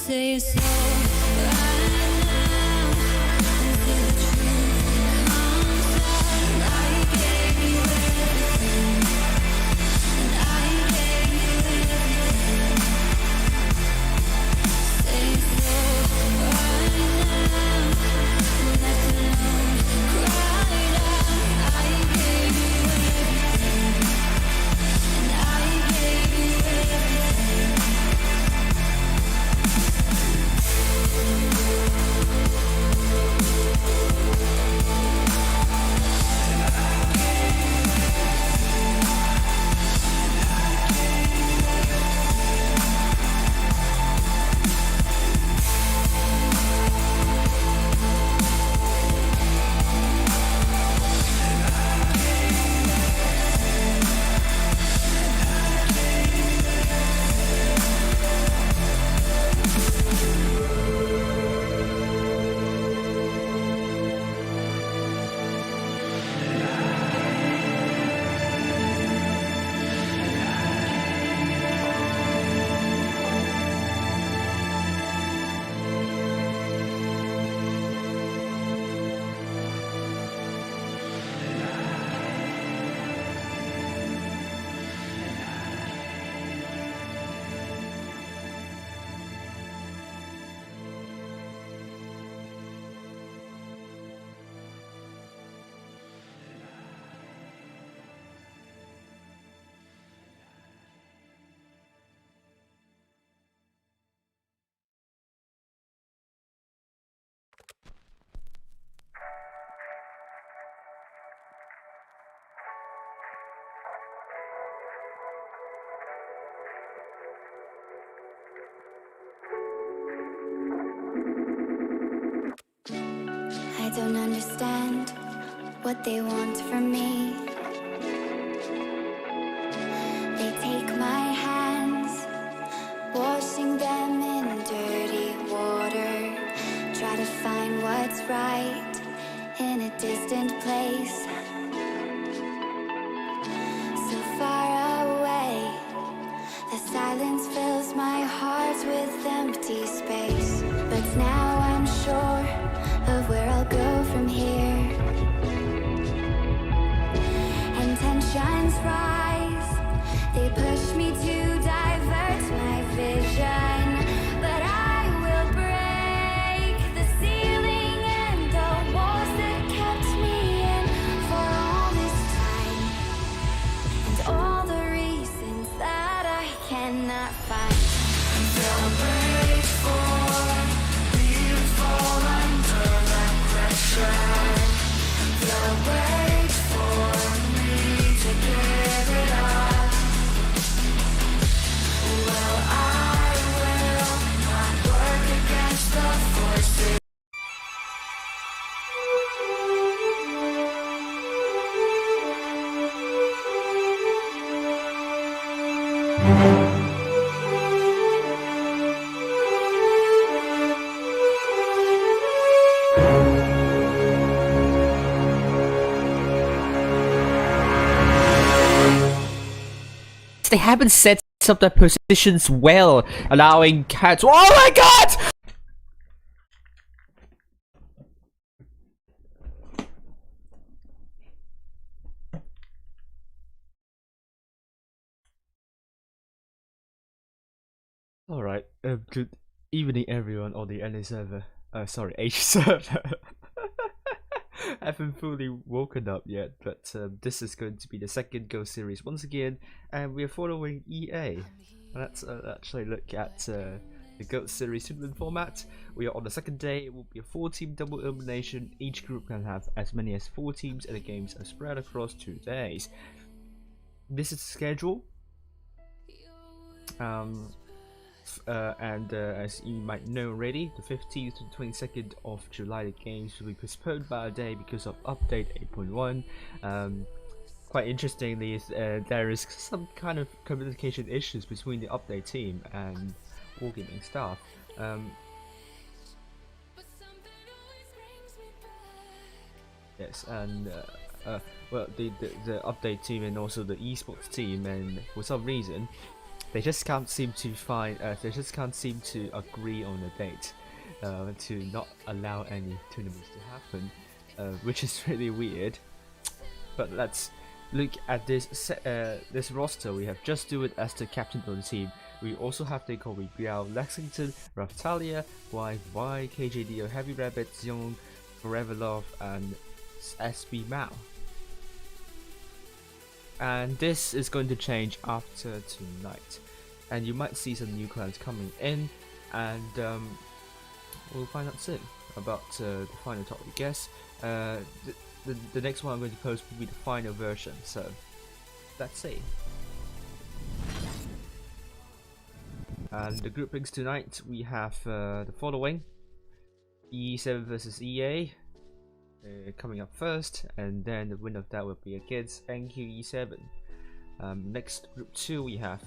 Say so right now until the truth comes out. I gave you everything, and I gave you everything. Say so right now, left alone, cried out. I gave you everything, and I gave you everything. I don't understand what they want from me. They take my hands, washing them in dirty water. Try to find what's right in a distant place, so far away. The silence fills my heart with empty space. But now I'm sure of where I'll go from here. And tensions rise, they push me to divert my vision. But I will break the ceiling and the walls that kept me in for all this time, and all the reasons that I cannot find. They'll break for me to fall under that pressure. They'll wait for me to give it up. Well, I will not work against the forces. They haven't set up their positions well, allowing cats. Oh my god! Alright, good evening everyone on the NA server. Sorry, H server. Haven't fully woken up yet, but this is going to be the second Go series once again, and we are following EA. Let's actually look at the GOAT series tournament format. We are on the second day. It will be a 4-team double elimination. Each group can have as many as 4 teams, and the games are spread across 2 days. This is the schedule. As you might know already, the 15th to the 22nd of July the games will be postponed by a day because of update 8.1. Quite interestingly, there is some kind of communication issues between the update team and Wargaming staff. Yes, and well, the update team and also the esports team, and for some reason they just can't seem to find. They just can't seem to agree on a date to not allow any tournaments to happen, which is really weird. But let's look at this roster. We have Just Do It as the captain of the team. We also have Kobe Biao, Lexington, Raftalia, YY, KJDO, Heavy Rabbit, Xiong, Forever Love, and SB Mao. And this is going to change after tonight, and you might see some new clans coming in, and we'll find out soon about the final top. I guess the next one I'm going to post will be the final version, so let's see. And the groupings tonight, we have the following: E7 versus EA coming up first, and then the winner of that will be against NQE7. Next, group 2, we have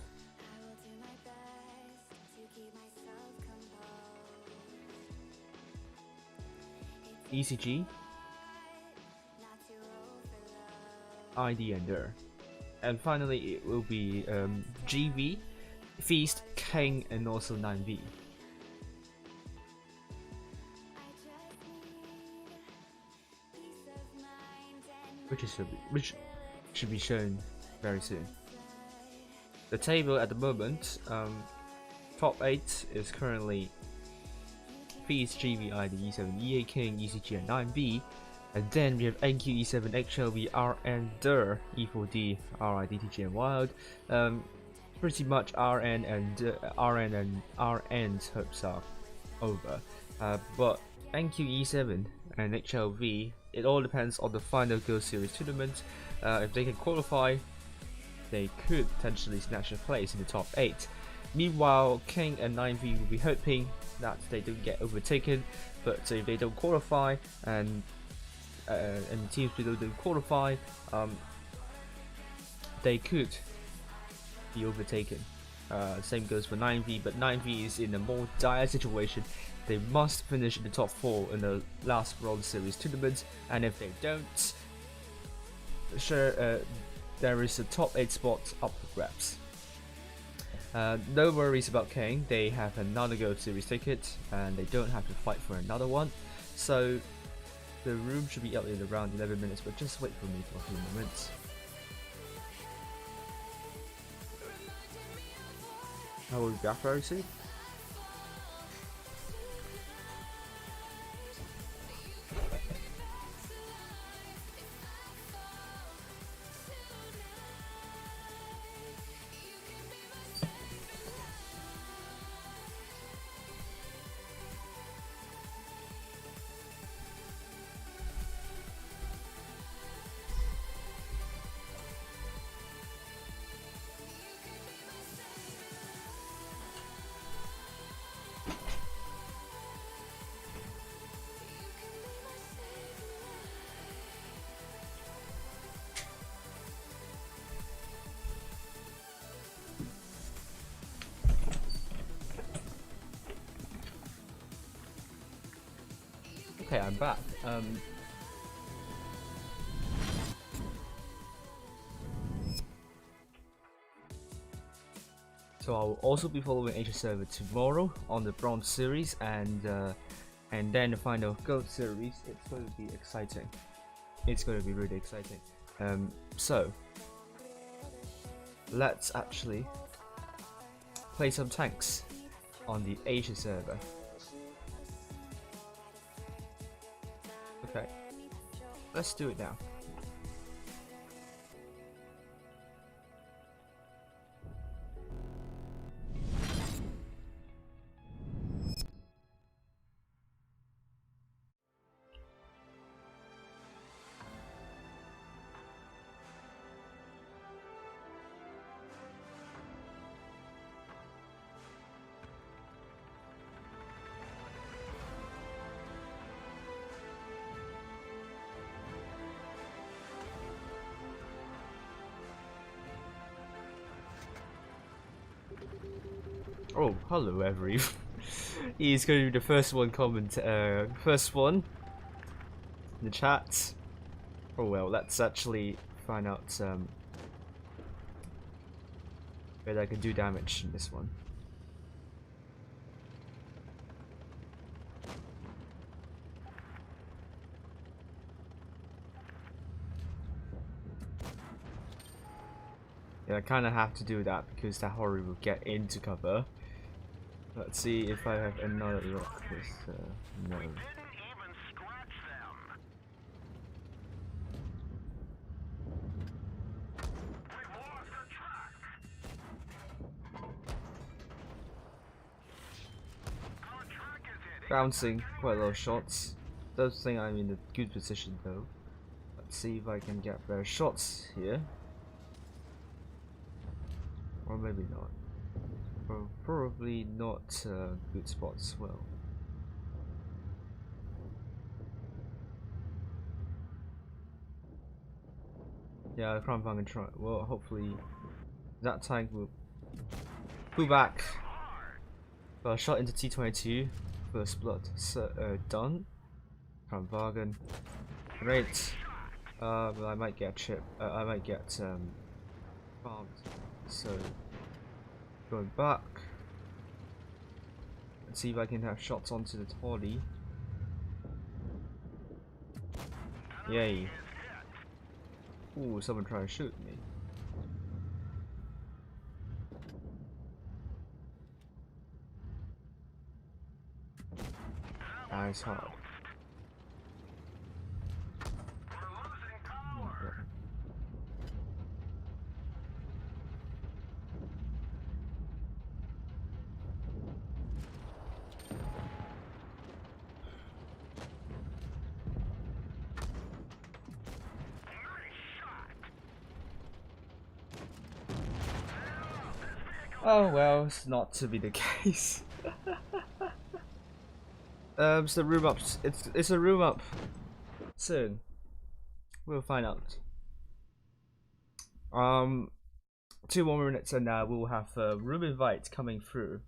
ECG, ID and Der, and finally it will be GV, Feast, King, and also 9V. Which should be shown very soon. The table at the moment, top 8 is currently Feast, GV, ID, E7, EA, King, ECG, and 9V. And then we have NQE7, HLV, RN, Der, E4D, RI, DTG, and Wild. Pretty much RN and RN's hopes are over. But NQE7 and HLV, it all depends on the final Go Series tournament. If they can qualify, they could potentially snatch a place in the top 8. Meanwhile, King and 9V will be hoping that they don't get overtaken, but if they don't qualify and teams below don't qualify, they could be overtaken. Same goes for 9V, but 9V is in a more dire situation. They must finish in the top 4 in the last World Series tournament, and if they don't, there is a top 8 spot up for grabs. No worries about King, they have another Go Series ticket and they don't have to fight for another one, so the room should be up in around 11 minutes, but just wait for me for a few moments. I will be back very soon. Okay, I'm back. So I'll also be following Asia server tomorrow on the Bronze Series, and then the final Gold Series. It's going to be exciting. It's going to be really exciting. So let's actually play some tanks on the Asia server. Okay, let's do it now. Oh, hello everyone. He's going to be the first one first one in the chat. Oh well, let's actually find out but I can do damage in this one. Yeah, I kind of have to do that because that Hori will get into cover. Let's see if I have another rock. No. Bouncing quite a lot of shots. Does think I'm in a good position though. Let's see if I can get better shots here. Or maybe not. Probably not good spots as well. Yeah, the Crown can try. Well, hopefully that tank will pull back. Got a shot into T22. First blood done. Crown Bargain. Great. But I might get chip. I might get farmed. So going back. Let's see if I can have shots onto the Toddy. Yay. Ooh, someone trying to shoot me. Nice hard. Oh well, it's not to be the case. It's the room up. It's a room up. Soon, we'll find out. 2 more minutes and we'll have a room invite coming through.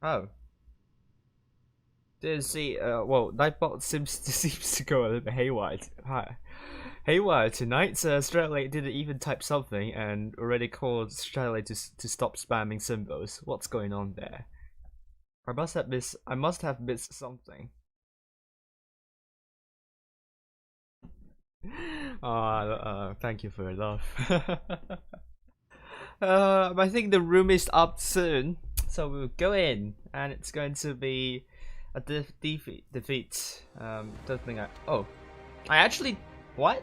Oh. Didn't see. Well, Nightbot seems to go a little bit haywire. Haywire tonight. Stratlate didn't even type something and already called Stratlate to stop spamming symbols. What's going on there? I must have missed something. Thank you for your love. I think the room is up soon, so we'll go in, and it's going to be a defeat. Don't think I actually, what?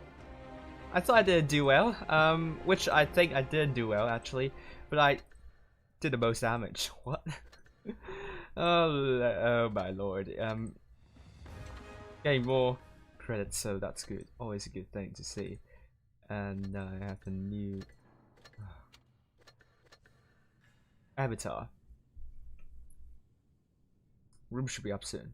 I thought I didn't do well, which I think I didn't do well actually, but I did the most damage. What? Oh my lord. Getting more credits, so that's good. Always a good thing to see. And I have a new avatar. Room should be up soon.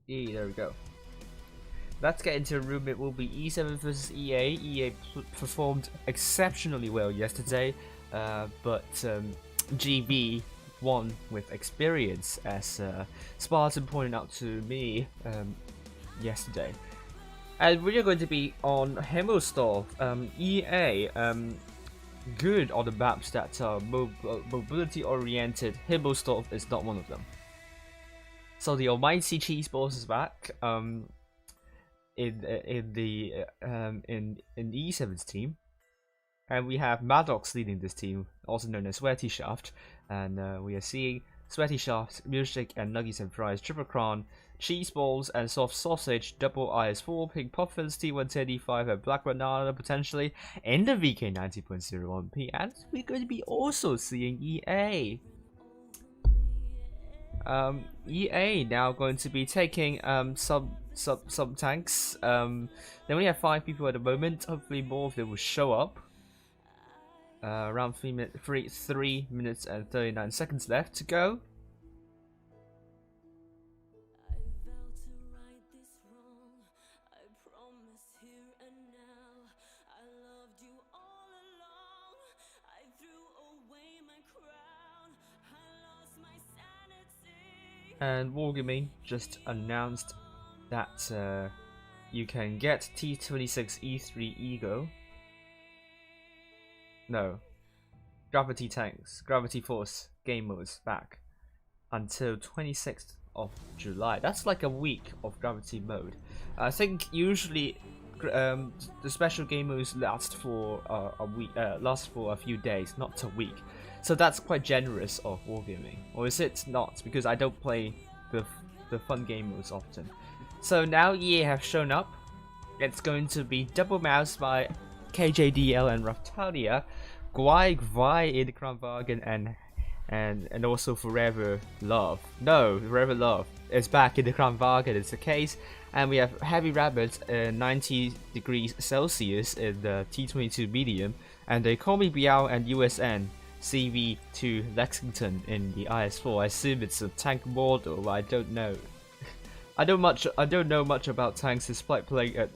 There we go. Let's get into a room. It will be E7 versus EA. EA performed exceptionally well yesterday, but GB won with experience, as Spartan pointed out to me yesterday. And we are going to be on Himmelsdorf. EA good on the maps that are mobility oriented. Himmelsdorf is not one of them. So the almighty cheese balls is back. In E7's team, and we have Maddox leading this team, also known as Sweaty Shaft, and we are seeing Sweaty Shaft, Milkshake and Nuggies and Fries, Triple Crown, Cheese Balls and Soft Sausage, Double IS4, Pink Puffins, T110D5 and Black Banana potentially in the VK 90.01p, and we're going to be also seeing EA. EA now going to be taking some tanks. They only have 5 people at the moment. Hopefully more of them will show up. Around 3 minutes and 39 seconds left to go. And Wargaming just announced that you can get T26 E3 Eagle. No, Gravity Tanks, Gravity Force game modes back until 26th of July. That's like a week of Gravity mode. I think usually the special game modes last for a week, last for a few days, not a week. So that's quite generous of Wargaming, or is it not? Because I don't play the fun game modes often. So now EA have shown up. It's going to be Double Mouse by KJDL and Raftalia, Gwai Gwai in the Crown Bargain, and also Forever Love. No, Forever Love is back in the Crown Bargain. It's the case, and we have Heavy Rabbit 90 degrees Celsius in the T22 medium, and they Call Me Biao and USN CV2 Lexington in the IS4. I assume it's a tank model, but I don't know. I don't know much about tanks despite playing a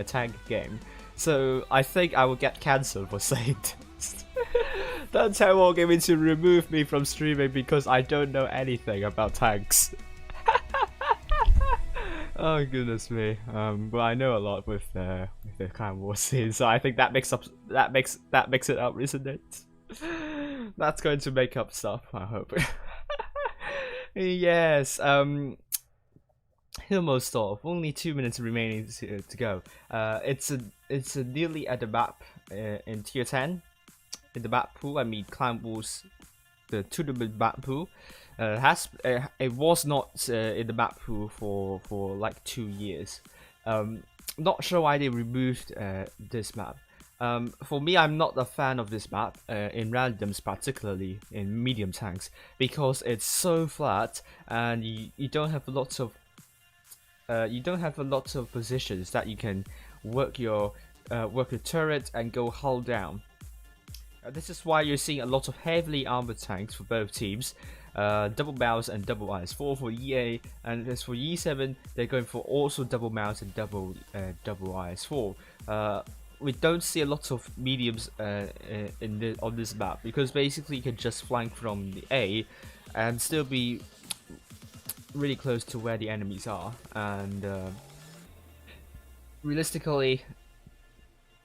tank game. So I think I will get cancelled for saying this. Don't tell Wargaming to remove me from streaming because I don't know anything about tanks. Oh goodness me. But I know a lot with the Clan War scene, so I think that makes it up, isn't it? That's going to make up stuff, I hope. Yes. Hillmostorf, only 2 minutes remaining to go. It's a nearly at the map in tier 10. In the map pool, I mean Clan Wars, the tournament map pool. It was not in the map pool for like 2 years. Not sure why they removed this map. For me, I'm not a fan of this map in randoms, particularly in medium tanks, because it's so flat and you don't have a lot of positions that you can work your turret and go hull down. This is why you're seeing a lot of heavily armored tanks for both teams, double mouse and double IS4 for EA, and as for E7, they're going for also double mouse and double IS4. We don't see a lot of mediums on this map because basically you can just flank from the A and still be really close to where the enemies are, and realistically,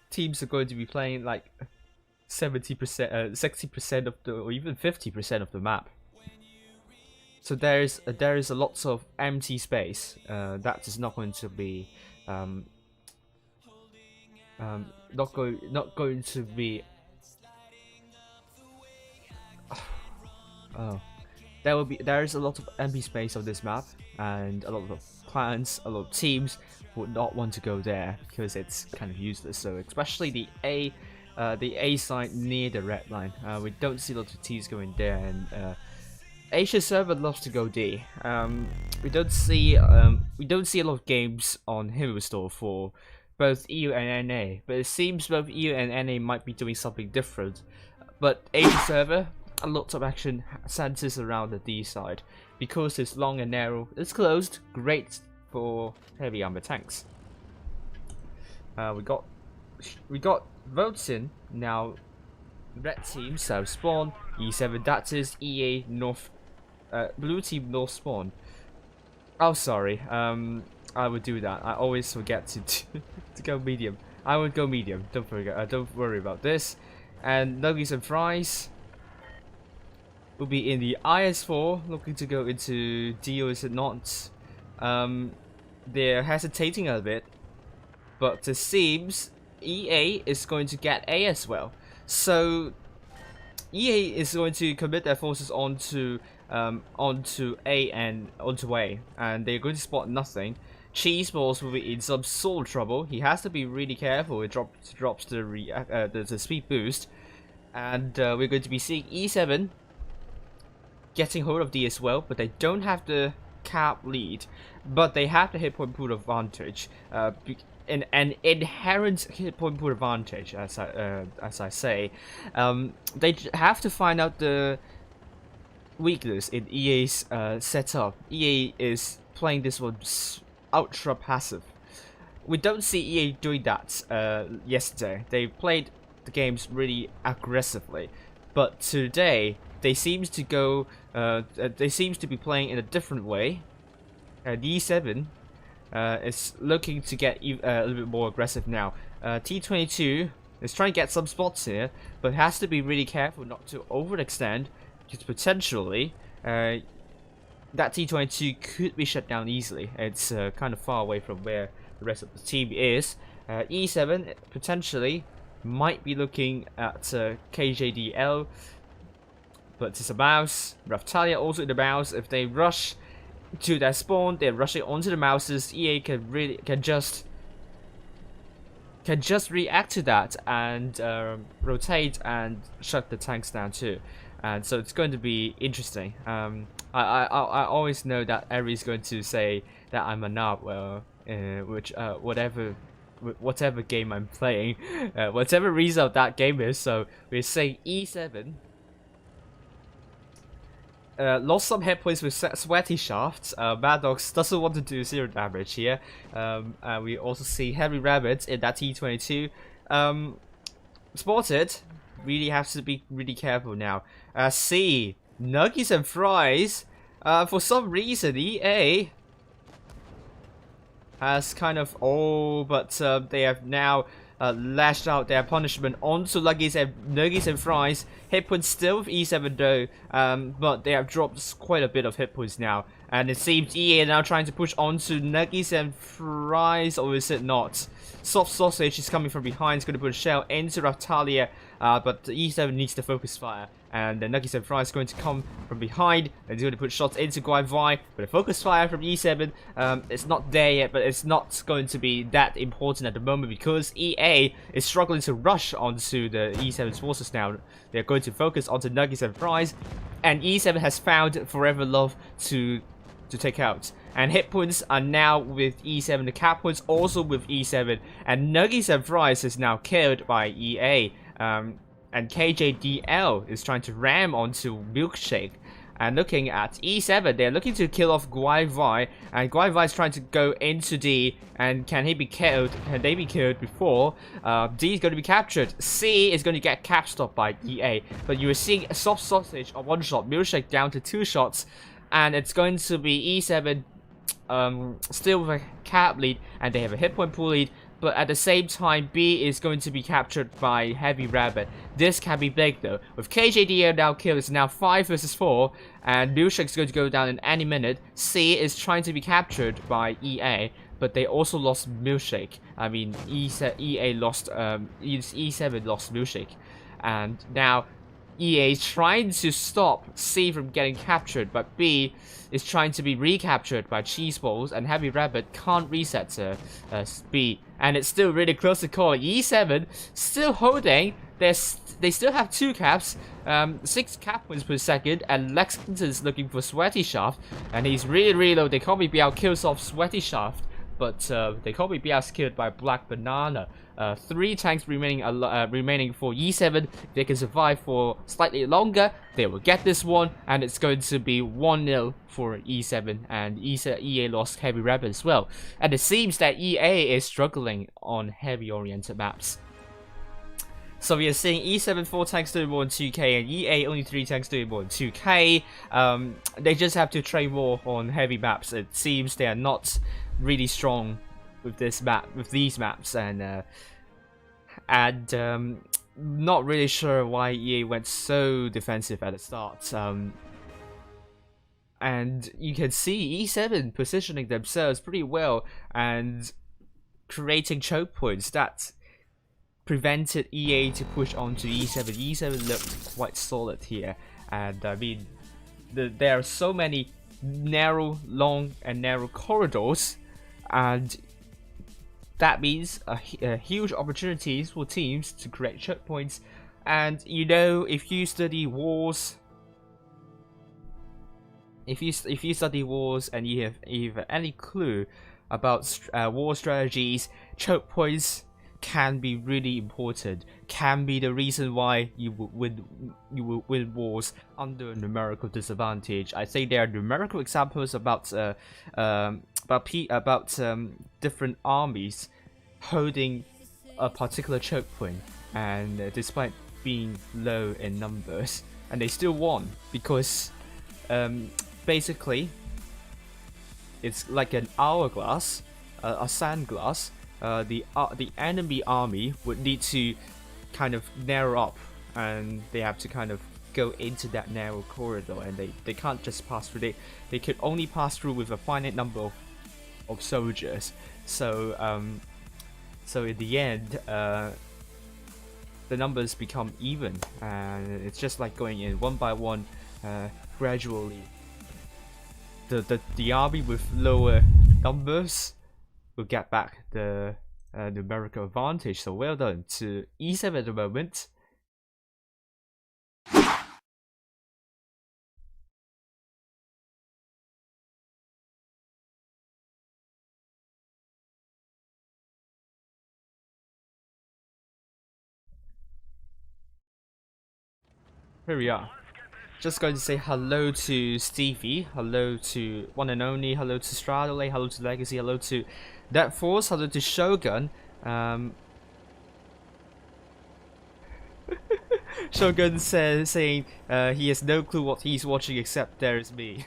teams are going to be playing like 70%, 60% of the, or even 50% of the map. So there is a lot of empty space that is not going to be not going to be. Oh, there is a lot of empty space on this map, and a lot of clans, a lot of teams would not want to go there because it's kind of useless. So especially the A side near the red line, we don't see a lot of teams going there, and Asia server loves to go D. We don't see a lot of games on Hero Store for both EU and NA, but it seems both EU and NA might be doing something different. But Asia server, a lot of action centers around the D side because it's long and narrow. It's closed, great for heavy armor tanks. We got votes in now. Red team south spawn, E7 that is EA north, blue team north spawn. Oh sorry, I would do that. I always forget to go medium. I would go medium. Don't forget. Don't worry about this. And nuggets and fries will be in the IS4, looking to go into D, or is it not? They're hesitating a bit, but it seems EA is going to get A as well. So EA is going to commit their forces onto A, and they're going to spot nothing. Cheeseballs will be in some sort of trouble. He has to be really careful. It drops the speed boost, and we're going to be seeing E7 getting hold of D as well, but they don't have the cap lead, but they have the hit point pool advantage. An inherent hit point pool advantage, as I say. They have to find out the weakness in EA's setup. EA is playing this one ultra passive. We don't see EA doing that yesterday. They played the games really aggressively, but today they seem to go They seems to be playing in a different way. E7 is looking to get a little bit more aggressive now. T22 is trying to get some spots here, but has to be really careful not to overextend, because potentially that T22 could be shut down easily. It's kind of far away from where the rest of the team is. E7 potentially might be looking at KJDL, but it's a mouse. Raftalia also in the mouse. If they rush to their spawn, they're rushing onto the mouses. EA can just react to that and rotate and shut the tanks down too. And so it's going to be interesting. I always know that Eri is going to say that I'm a knob, which whatever game I'm playing, whatever result that game is. So we're saying E7 lost some hit points with Sweaty Shafts. Maddox doesn't want to do zero damage here. And we also see Heavy Rabbits in that T22. Spotted really has to be really careful now. C, Nuggies and Fries. For some reason, EA has kind of but they have now lashed out their punishment onto Nuggies and Fries. Hit points still with E7 though, but they have dropped quite a bit of hit points now. And it seems EA are now trying to push onto Nuggies and Fries, or is it not? Soft Sausage is coming from behind, it's going to put a shell into Raftalia, but E7 needs to focus fire. And the Nuggies and Fries is going to come from behind, and he's going to put shots into Guai, but a focus fire from E7, it's not there yet, but it's not going to be that important at the moment because EA is struggling to rush onto the E7's forces now. They're going to focus onto Nuggies and Fries, and E7 has found Forever Love to take out. And hit points are now with E7, the cap points also with E7, and Nuggies and Fries is now killed by EA. And KJDL is trying to ram onto Milkshake. And looking at E7, they're looking to kill off Guai, and Guai is trying to go into D, and can he be killed? Can they be killed before? D is going to be captured. C is going to get cap stopped by EA, but you are seeing a Soft Sausage on one shot, Milkshake down to 2 shots, and it's going to be E7 still with a cap lead, and they have a hit point pool lead. But at the same time, B is going to be captured by Heavy Rabbit. This can be big though. With KJDL now killed, it's now 5 versus 4, and Milkshake is going to go down in any minute. C is trying to be captured by EA, but they also lost Milkshake. I mean, EA lost, E7 lost Milkshake, and now EA is trying to stop C from getting captured, but B is trying to be recaptured by Cheese Balls, and Heavy Rabbit can't reset B. And it's still really close to call. E7 still holding. They still have 2 caps, 6 cap points per second, and Lexington's looking for Sweaty Shaft, and he's really low. They can't be out kills off Sweaty Shaft, but they can't be out killed by Black Banana. 3 tanks remaining for E7. If they can survive for slightly longer, they will get this one, and it's going to be 1-0 for E7, and EA lost Heavy Rabbit as well. And it seems that EA is struggling on heavy oriented maps. So we are seeing E7 4 tanks doing more than 2k, and EA only 3 tanks doing more than 2k. They just have to train more on heavy maps. It seems they are not really strong with these maps, and not really sure why EA went so defensive at the start. And you can see E7 positioning themselves pretty well and creating choke points that prevented EA to push onto E7. E7 looked quite solid here, and I mean, there are so many long and narrow corridors, and that means a huge opportunities for teams to create choke points. And you know, if you study wars, if you study wars and you have any clue about war strategies, choke points can be really important. Can be the reason why you will win wars under a numerical disadvantage. I think there are numerical examples about different armies holding a particular choke point, and despite being low in numbers, and they still won because basically, it's like an hourglass, a sand glass. The enemy army would need to kind of narrow up, and they have to kind of go into that narrow corridor, and they can't just pass through. They could only pass through with a finite number of soldiers. So so in the end, the numbers become even, and it's just like going in one by one, gradually. The army with lower numbers will get back the numerical advantage. So well done to E7 at the moment. Here we are. Just going to say hello to Stevie, hello to One and Only, hello to Stradole, hello to Legacy, hello to Dead Force, hello to Shogun. Shogun saying he has no clue what he's watching except there is me.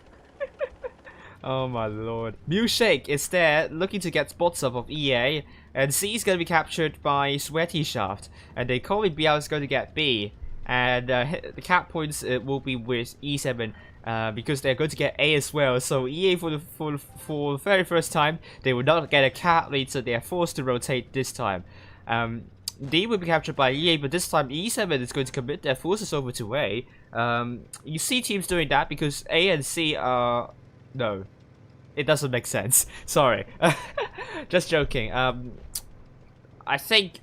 Oh my lord. Milkshake is there looking to get spots up of EA, and C is going to be captured by Sweaty Shaft, and they call it BL is going to get B. And the cap points will be with E7 because they're going to get A as well. So EA for the very first time, they will not get a cap lead, so they are forced to rotate this time. D will be captured by EA, but this time E7 is going to commit their forces over to A. You see teams doing that because A and C are... No, it doesn't make sense. Sorry. Just joking. I think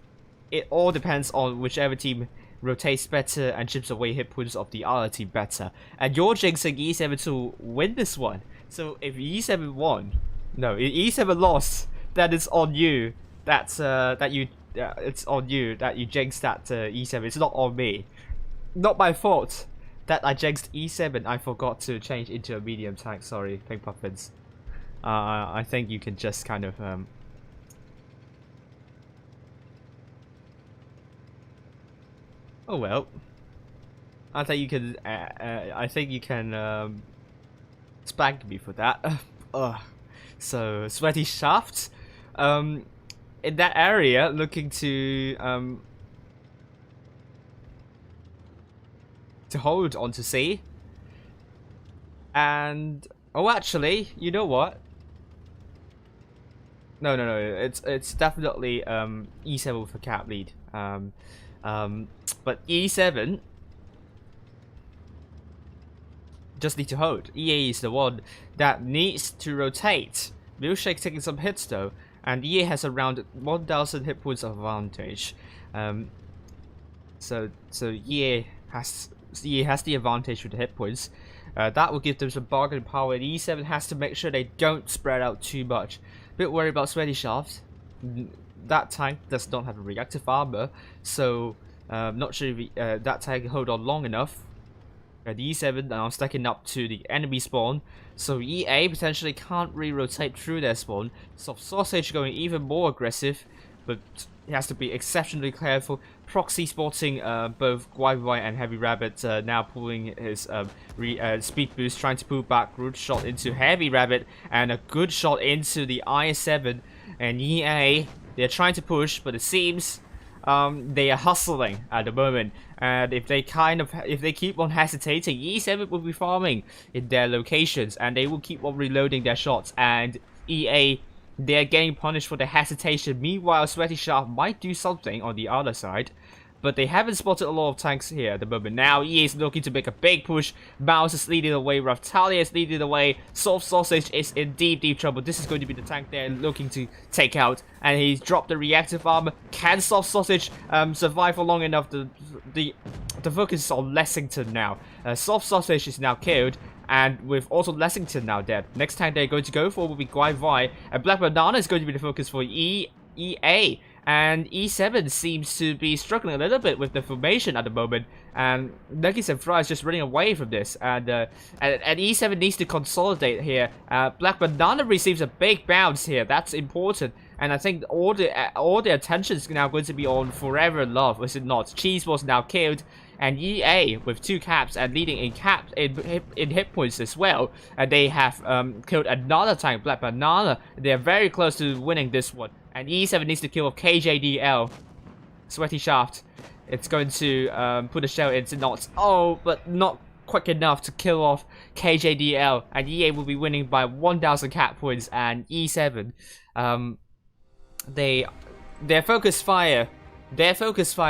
it all depends on whichever team rotates better and chips away hit points of the other team better. And you're jinxing E7 to win this one. So if E7 won, no, if E7 lost, then it's on you. That's it's on you that you jinxed that E7. It's not on me. Not my fault that I jinxed E7. I forgot to change into a medium tank. Sorry, Pink Puffins. I think you can just kind of oh well. I think you can spank me for that. So Sweaty Shaft, in that area, looking to hold on to C. And oh, actually, you know what? No, it's definitely E7 with a cap lead. But E7 just need to hold. EA is the one that needs to rotate. Milkshake taking some hits though, and EA has around 1,000 hit points of advantage. So EA has the advantage with the hit points. That will give them some bargaining power. And E7 has to make sure they don't spread out too much. Bit worried about Sweaty Shaft. That tank does not have a reactive armor, so not sure if that tank can hold on long enough. And E7 now stacking up to the enemy spawn, so EA potentially can't re-rotate through their spawn. Soft Sausage going even more aggressive, but he has to be exceptionally careful. Proxy spotting both YY and Heavy Rabbit, now pulling his speed boost, trying to pull back. Root shot into Heavy Rabbit, and a good shot into the I7. And EA, they're trying to push, but it seems they are hustling at the moment. And if they keep on hesitating, E7 will be farming in their locations, and they will keep on reloading their shots. And EA, they're getting punished for their hesitation. Meanwhile, Sweaty Shaft might do something on the other side, but they haven't spotted a lot of tanks here at the moment. Now EA is looking to make a big push. Mouse is leading the way. Raftalia is leading the way. Soft Sausage is in deep trouble. This is going to be the tank they're looking to take out, and he's dropped the reactive armor. Can Soft Sausage survive for long enough? The focus is on Lexington now. Soft Sausage is now killed, and with also Lexington now dead. Next tank they're going to go for will be Guai Vai, and Black Banana is going to be the focus for EA. And E7 seems to be struggling a little bit with the formation at the moment, and Nuggies and Fry is just running away from this, and E7 needs to consolidate here. Black Banana receives a big bounce here, that's important. And I think all the attention is now going to be on Forever Love, is it not? Cheese was now killed, and EA with 2 caps and leading in hit points as well. And they have killed another tank, Black Banana. They are very close to winning this one. And E7 needs to kill off KJDL. Sweaty Shaft. It's going to put a shell into knots. Oh, but not quick enough to kill off KJDL. And EA will be winning by 1,000 cap points. And E7, their focus fire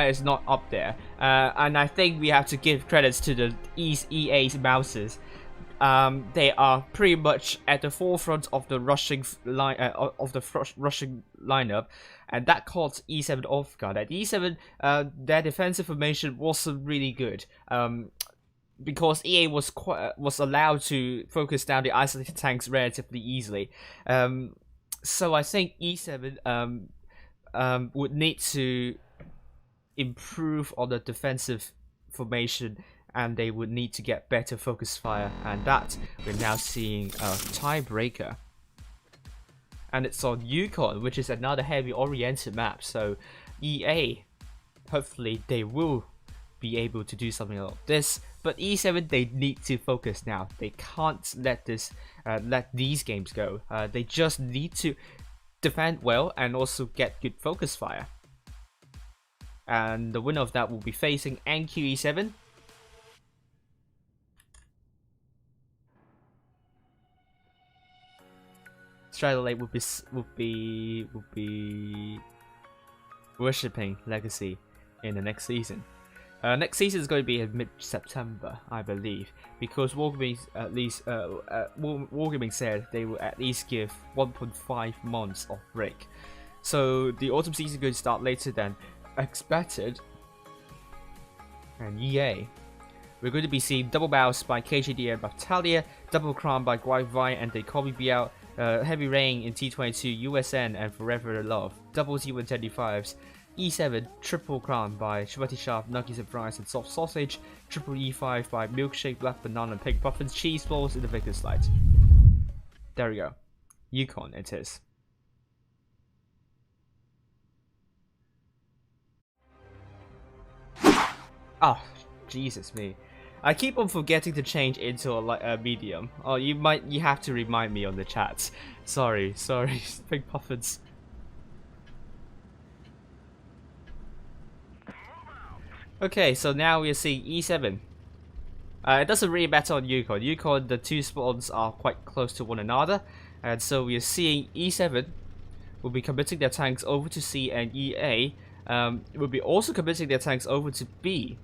is not up there, and I think we have to give credits to the EA's mouses. They are pretty much at the forefront of the rushing lineup, and that caught E7 off guard. At E7, their defensive formation wasn't really good, because EA was allowed to focus down the isolated tanks relatively easily. So I think E7 would need to improve on the defensive formation, and they would need to get better focus fire, and that we're now seeing a tiebreaker. And it's on Yukon, which is another heavy oriented map, so EA, hopefully they will be able to do something like this. But E7, they need to focus now. They can't let these games go. They just need to defend well and also get good focus fire. And the winner of that will be facing NQE7. Stradolate would be worshipping Legacy in the next season. Next season is going to be in mid-September, I believe, because Wargaming Wargaming said they will at least give 1.5 months of break. So the autumn season is going to start later than expected. And EA, we're going to be seeing Double Mouse by KJD and Batalia, Double Crown by Guai and They Call Me Be Out, Heavy Rain in T22, USN and Forever Love, Double T125s, E7, Triple Crown by Sweaty Shaft, Nuggets and Fries and Soft Sausage, Triple E5 by Milkshake, Black Banana and Pig Puffins, Cheese Balls in the Victor's Slide. There we go. Yukon it is. Oh, Jesus me. I keep on forgetting to change into a medium. Oh, you have to remind me on the chats. Sorry, Pig Puffins. Okay, so now we're seeing E7. It doesn't really matter on Yukon. Yukon, the two spawns are quite close to one another, and so we're seeing E7 will be committing their tanks over to C, and EA will be also committing their tanks over to B.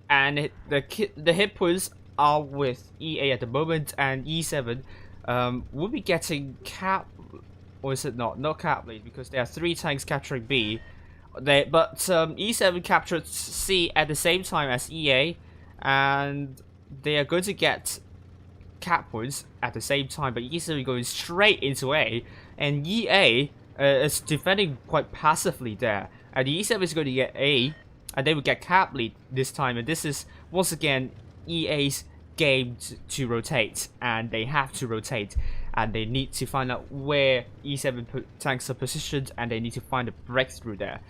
And the hit points are with EA at the moment, and E7 will be getting cap, or is it not? Not cap lead, because there are 3 tanks capturing B. But E7 captured C at the same time as EA, and they are going to get cap points at the same time. But E7 going straight into A, and EA is defending quite passively there. And E7 is going to get A, and they will get cap lead this time. And this is once again EA's game to rotate, and they have to rotate. And they need to find out where E7 tanks are positioned, and they need to find a breakthrough there.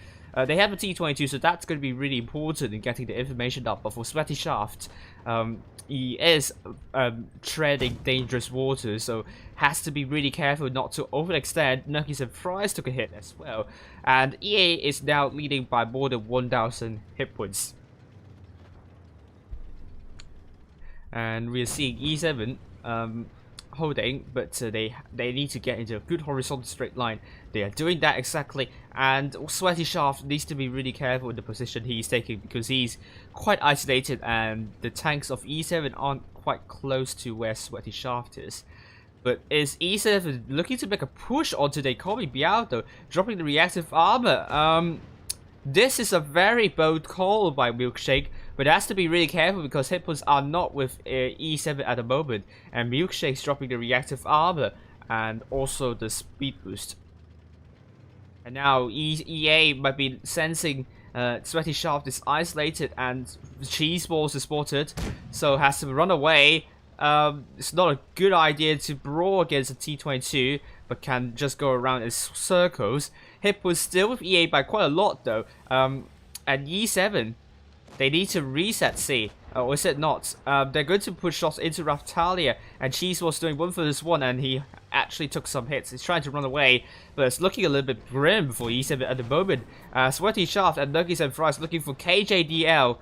They have a T22, so that's going to be really important in getting the information up. But for Sweaty Shaft, he is treading dangerous waters, so has to be really careful not to overextend. Nuggets and Fries took a hit as well. And EA is now leading by more than 1,000 hit points. And we're seeing E7 holding, but they need to get into a good horizontal straight line. They are doing that exactly, and Sweaty Shaft needs to be really careful in the position he's taking, because he's quite isolated and the tanks of E7 aren't quite close to where Sweaty Shaft is. But is E7 looking to make a push onto They Call Me Be Out though, dropping the reactive armor? This is a very bold call by Milkshake, but it has to be really careful because hit points are not with E7 at the moment, and Milkshake's dropping the reactive armor and also the speed boost. And now EA might be sensing Sweaty Shaft is isolated and Cheese Balls is spotted, so has to run away. It's not a good idea to brawl against a T22, but can just go around in circles. Hip was still with EA by quite a lot though. And E7, they need to reset C. Or is it not? They're going to push shots into Raftalia, and Cheese was doing 1-1, and he actually took some hits. He's trying to run away, but it's looking a little bit grim for E7 at the moment. Sweaty Shaft and Nuggies and Fries looking for KJDL.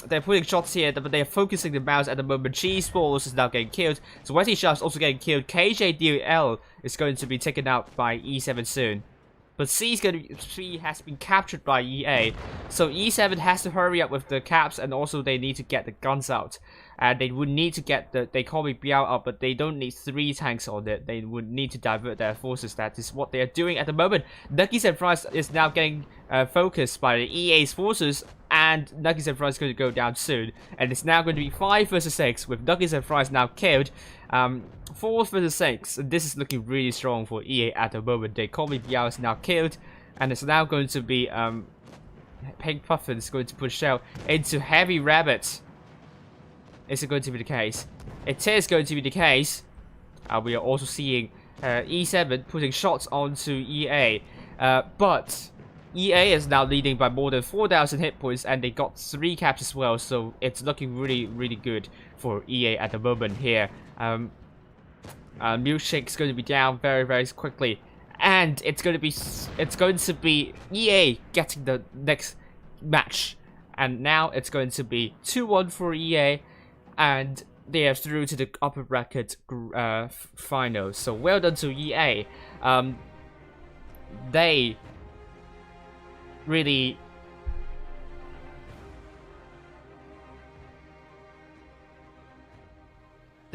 They're putting shots here, but they're focusing the mouse at the moment. Cheese Balls is now getting killed. Sweaty Shaft's also getting killed. KJDL is going to be taken out by E7 soon. But C has been captured by EA, so E7 has to hurry up with the caps, and also they need to get the guns out. And they would need to get the, they call me Biao up, but they don't need 3 tanks on it. They would need to divert their forces. That is what they are doing at the moment. Nuggies and Fries is now getting focused by the EA's forces, and Nuggies and Fries is going to go down soon. And it's now going to be 5 versus 6, with Nuggies and Fries now killed. 4 versus 6, and this is looking really strong for EA at the moment. They call me Biao is now killed, and it's now going to be Pink Puffin is going to push out into Heavy Rabbit. Is it going to be the case? It is going to be the case. We are also seeing E7 putting shots onto EA, but EA is now leading by more than 4,000 hit points, and they got 3 caps as well, so it's looking really good for EA at the moment here. Milkshake is going to be down very quickly, and it's going to be EA getting the next match, and now it's going to be 2-1 for EA, and they are through to the upper bracket final. So well done to EA. They really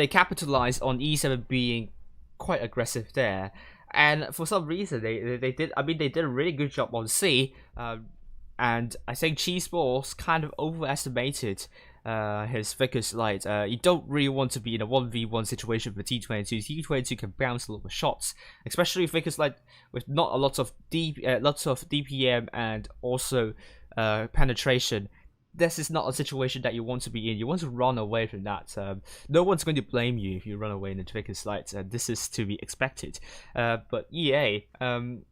capitalized on E7 being quite aggressive there, and for some reason they did. I mean, they did a really good job on C, and I think Cheese Balls kind of overestimated his Vickers Light. You don't really want to be in a 1v1 situation with T22. T22 can bounce a lot of shots, especially with Vickers Light with not a lot of DPM and also penetration. This is not a situation that you want to be in. You want to run away from that. No one's going to blame you if you run away in the Vickers Light, and this is to be expected. But EA, and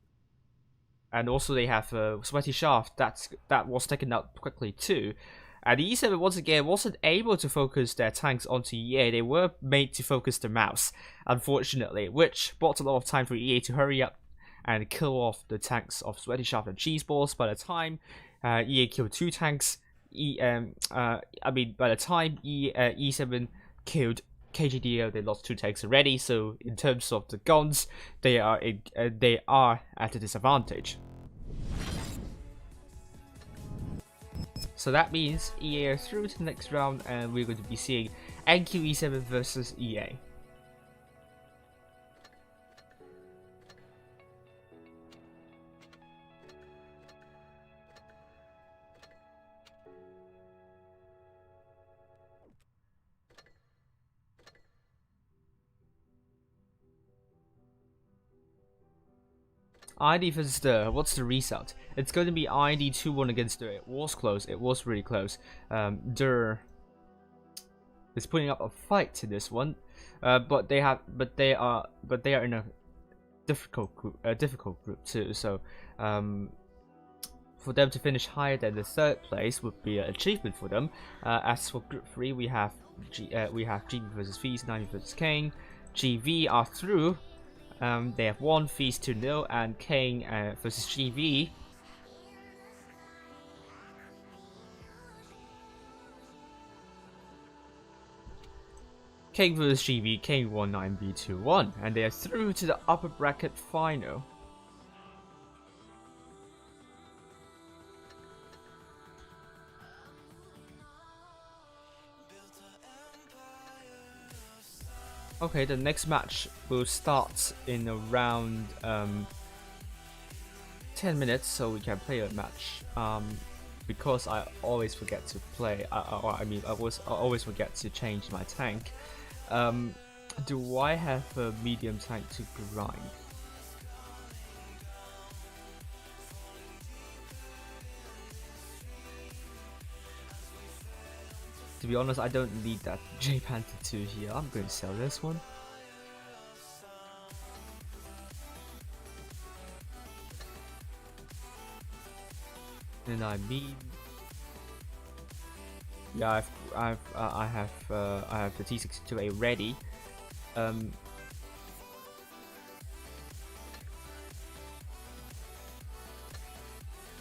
also they have Sweaty Shaft that was taken out quickly too. And E7 once again wasn't able to focus their tanks onto EA. They were made to focus the mouse, unfortunately, which bought a lot of time for EA to hurry up and kill off the tanks of Sweaty Shaft and Cheese Balls. By the time EA killed 2 tanks, by the time E7 killed KGDO, they lost 2 tanks already. So in terms of the guns, they are at a disadvantage. So that means EA are through to the next round, and we're going to be seeing NQE7 versus EA. ID versus Der. What's the result? It's going to be ID 2-1 against Der. It was close. It was really close. Der is putting up a fight in this one, but they are in a difficult group too. So for them to finish higher than the 3rd place would be an achievement for them. As for Group 3, we have GB versus Feast, 90 versus King. GV are through. They have won Feast 2-0, and King versus GV. King versus GV, King won 9B 2-1, and they are through to the upper bracket final. Okay, the next match will start in around 10 minutes, so we can play a match. Because I always forget to play, I always forget to change my tank. Do I have a medium tank to grind? To be honest, I don't need that J Panther 2 here. I'm going to sell this one. And I mean, yeah, I have the T62A ready.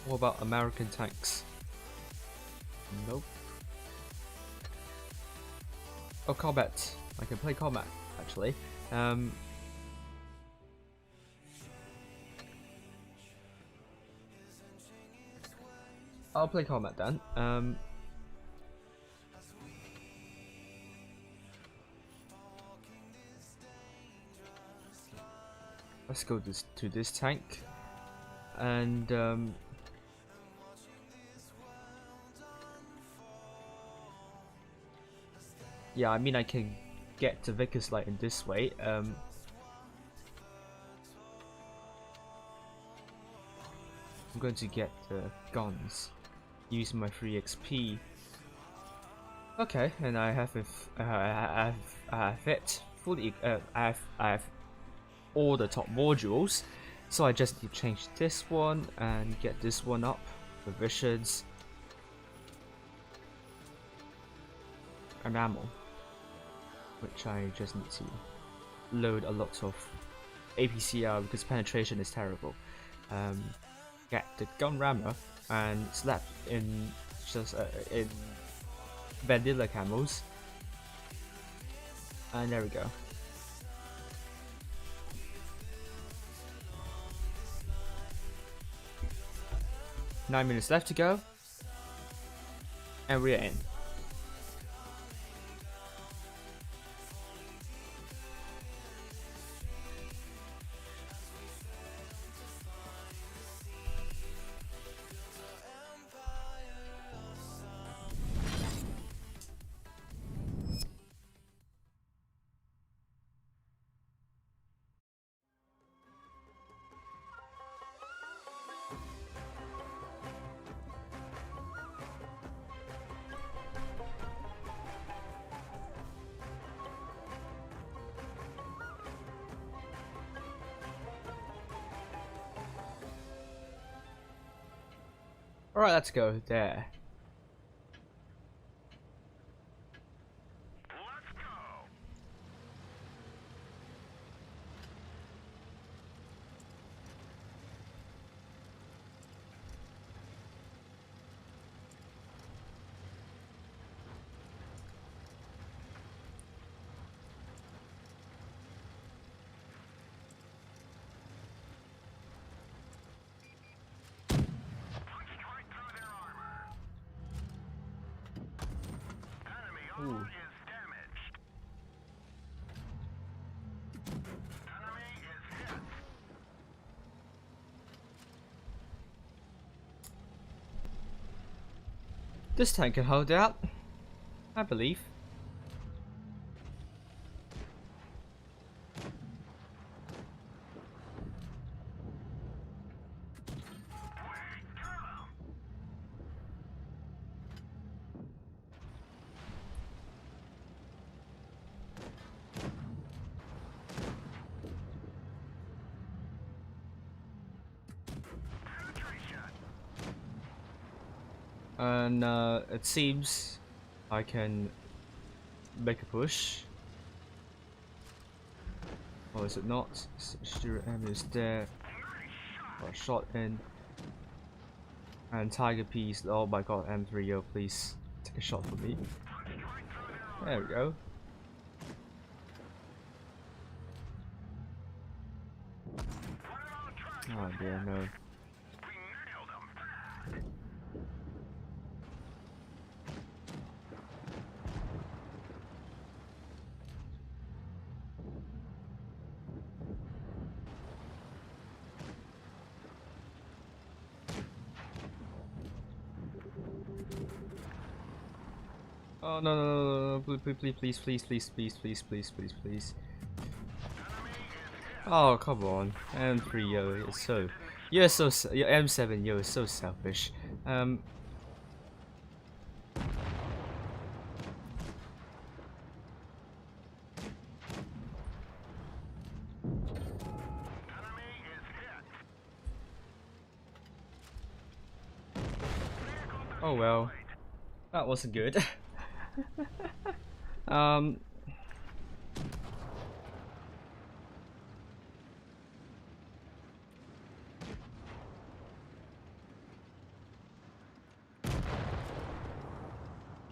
What about American tanks? Nope. Oh, combat. I can play combat actually. I'll play combat then. Let's go to this tank, and yeah, I mean I can get to Vickers Light in this way. I'm going to get the guns using my free XP. Okay, and I have it fully. I have all the top modules, so I just need to change this one and get this one up. Provisions and ammo, which I just need to load a lot of APCR because penetration is terrible. Get the gun rammer and slap in just in vanilla camos, and there we go. Nine minutes left to go, and we're in. Alright, let's go there. Ooh. This tank can hold out, I believe. And it seems I can make a push. Or is it not? Stuart M is there. Got a shot in. And Tiger Piece. Oh my god, M3O, please take a shot for me. There we go. Oh dear, no. Oh no, no, no, no, please. Oh come on, M3 yo, it's so, you're so, your M7 yo is so selfish. Oh well, that wasn't good. um.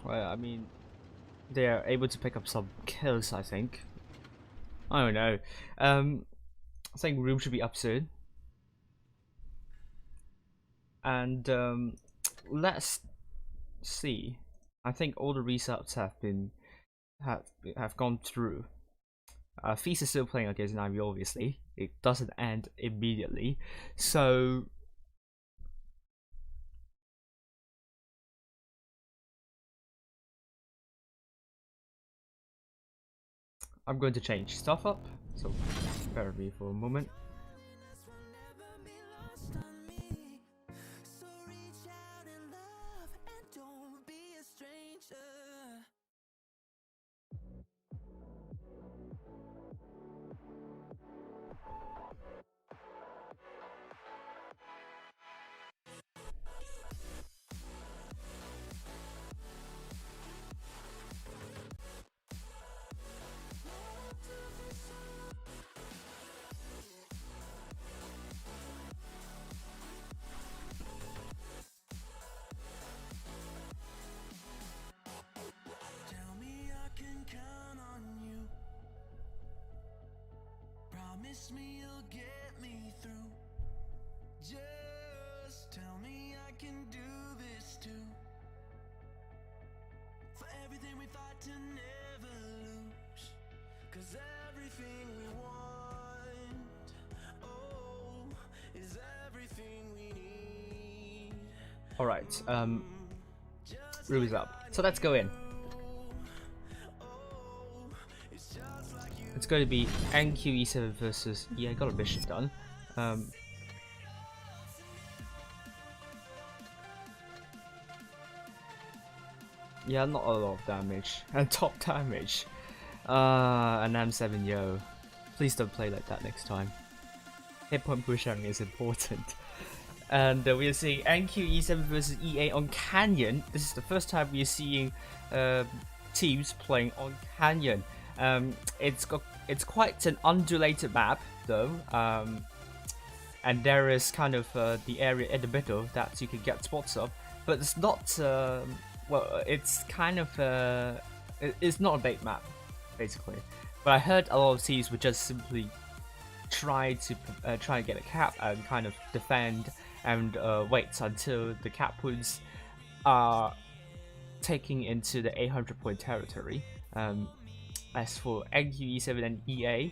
Well, I mean, they are able to pick up some kills, I think. I don't know. I think room should be up soon. And let's see. I think all the resets have gone through. Feast is still playing against Na'Vi, obviously. It doesn't end immediately. So I'm going to change stuff up. So bear with me for a moment. Promise me you'll get me through. Just tell me I can do this too. For everything we fight to never lose. 'Cause everything we want, oh, is everything we need. Alright, room is up. So let's go in. It's going to be NQE7 versus I got a mission done. Yeah, not a lot of damage and top damage. And M7 yo, please don't play like that next time. Hit point pushing is important. And we are seeing NQE7 versus EA on Canyon. This is the first time we are seeing teams playing on Canyon. It's quite an undulated map though, and there is kind of the area in the middle that you can get spots of, but it's not well, it's kind of it's not a big map basically. But I heard a lot of teams would just simply try to get a cap and kind of defend and wait until the cap points are taking into the 800 point territory. As for NQE7 and EA,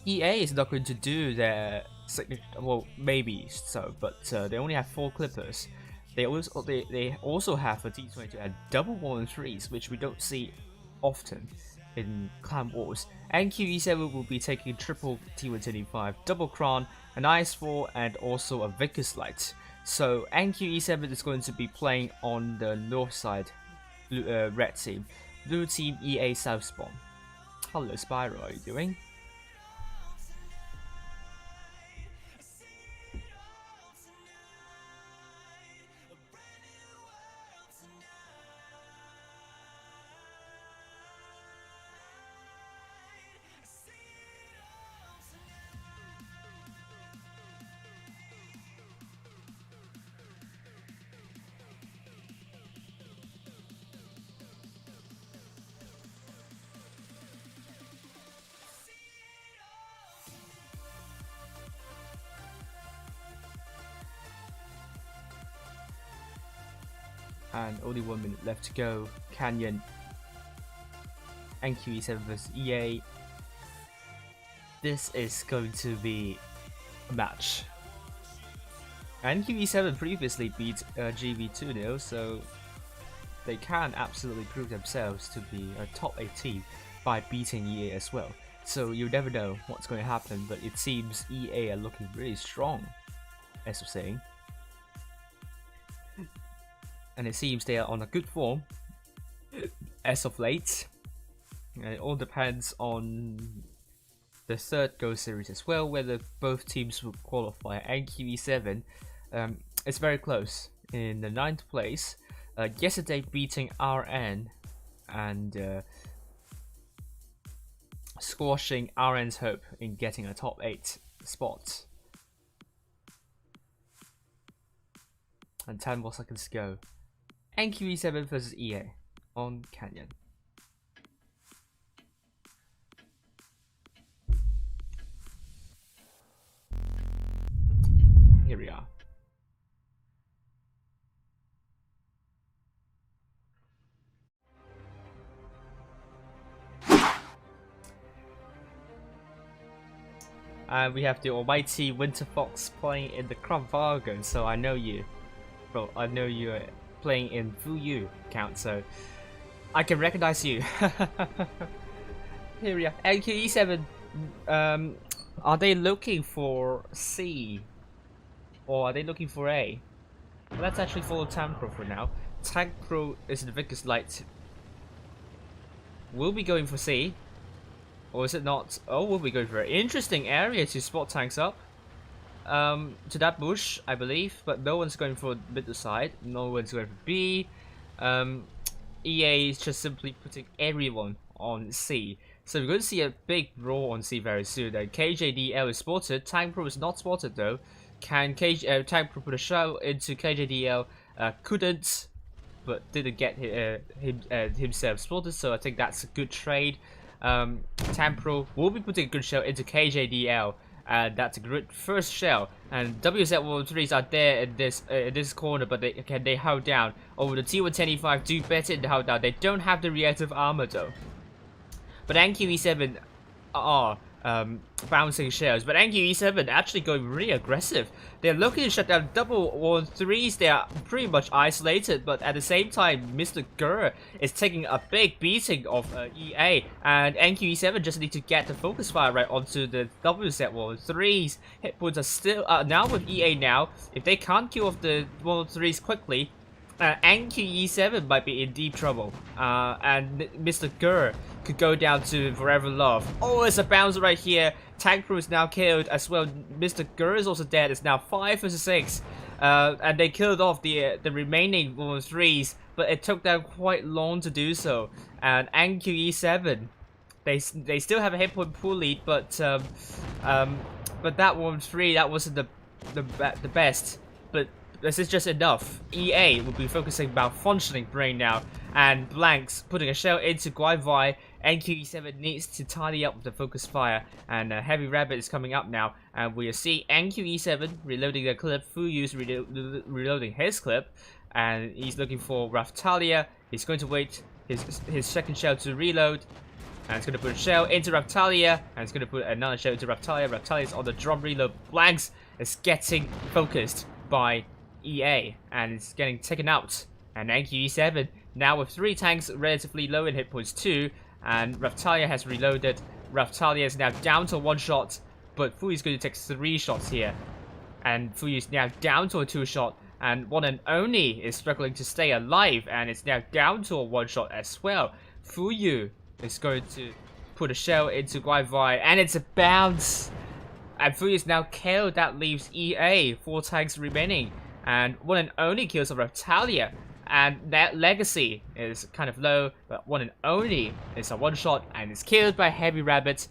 EA is not going to do their signature. Well, maybe so, but they only have 4 clippers. They also have a T22 and double 1-3s, which we don't see often in Clan Wars. NQE7 will be taking triple T125, double Kron, an IS-4, and also a Vickers Light. So NQE7 is going to be playing on the north side, red team. Blue team EA South spawn. Hello Spyro, how are you doing? And only 1 minute left to go. Canyon, NQE7 versus EA. This is going to be a match. NQE7 previously beat GV 2-0, so they can absolutely prove themselves to be a top 8 team by beating EA as well. So you never know what's going to happen, but it seems EA are looking really strong, as of saying. And it seems they are on a good form as of late. And it all depends on the third Go series as well, whether both teams will qualify. NQE7, it's very close in the 9th place. Yesterday beating RN and squashing RN's hope in getting a top 8 spot. And 10 more seconds to go. NQE7 versus EA on Canyon. Here we are. And we have the almighty Winter Fox playing in the Krumvagen, so I know you. Bro, I know you're playing in Fuyu account, so I can recognize you. Here we are. NQE7, are they looking for C? Or are they looking for A? Let's actually follow Tank Pro for now. Tank Pro is the biggest light. We'll be going for C. Or is it not? Oh, we'll be going for an interesting area to spot tanks up. To that bush, I believe, but no one's going for middle side. No one's going for B. EA is just simply putting everyone on C. So we're going to see a big roar on C very soon. KJDL is spotted. Tank Pro is not spotted though. Can Tank Pro put a shell into KJDL? Couldn't, but didn't get himself spotted. So I think that's a good trade. Tank Pro will be putting a good shell into KJDL. That's a good first shell, and WZ103s are there in this corner, but they hold down. Over the T110E5 do better in the hold down. They don't have the reactive armor though. But NQE7 are bouncing shells, but NQE7 actually going really aggressive. They're looking to shut down double 1-3s. They are pretty much isolated, but at the same time, Mr. Gurr is taking a big beating of EA, and NQE7 just need to get the focus fire right onto the WZ1-3s. Hit points are still now with EA now. If they can't kill off the 1-3s quickly, NQE7 might be in deep trouble, and Mr. Gurr could go down to Forever Love. Oh, it's a bounce right here. Tank Pro is now killed as well. Mr. Gurr is also dead. It's now 5 versus 6, and they killed off the remaining 1-3s, but it took them quite long to do so. And NQE7, they still have a hit point pool lead, but that 1-3 that wasn't the best, but this is just enough. EA will be focusing about functioning brain now, and Blanks putting a shell into Guai. NQE7 needs to tidy up the focus fire, and Heavy Rabbit is coming up now, and we'll see NQE7 reloading the clip. Fuyu's reloading his clip, and he's looking for Raftalia. He's going to wait his second shell to reload, and it's going to put a shell into Raftalia, and it's going to put another shell into Raftalia. Raftalia is on the drum reload. Blanks is getting focused by EA, and it's getting taken out. And NQE7 now with 3 tanks relatively low in hit points too, and Raftalia has reloaded. Raftalia is now down to 1 shot, but Fuyu is going to take 3 shots here, and Fuyu is now down to a 2 shot, and One and Only is struggling to stay alive, and it's now down to a 1 shot as well. Fuyu is going to put a shell into Guai, and it's a bounce, and Fuyu is now killed. That leaves EA 4 tanks remaining, and One and Only kills of Raftalia, and that Legacy is kind of low, but One and Only is a 1 shot and is killed by Heavy Rabbit,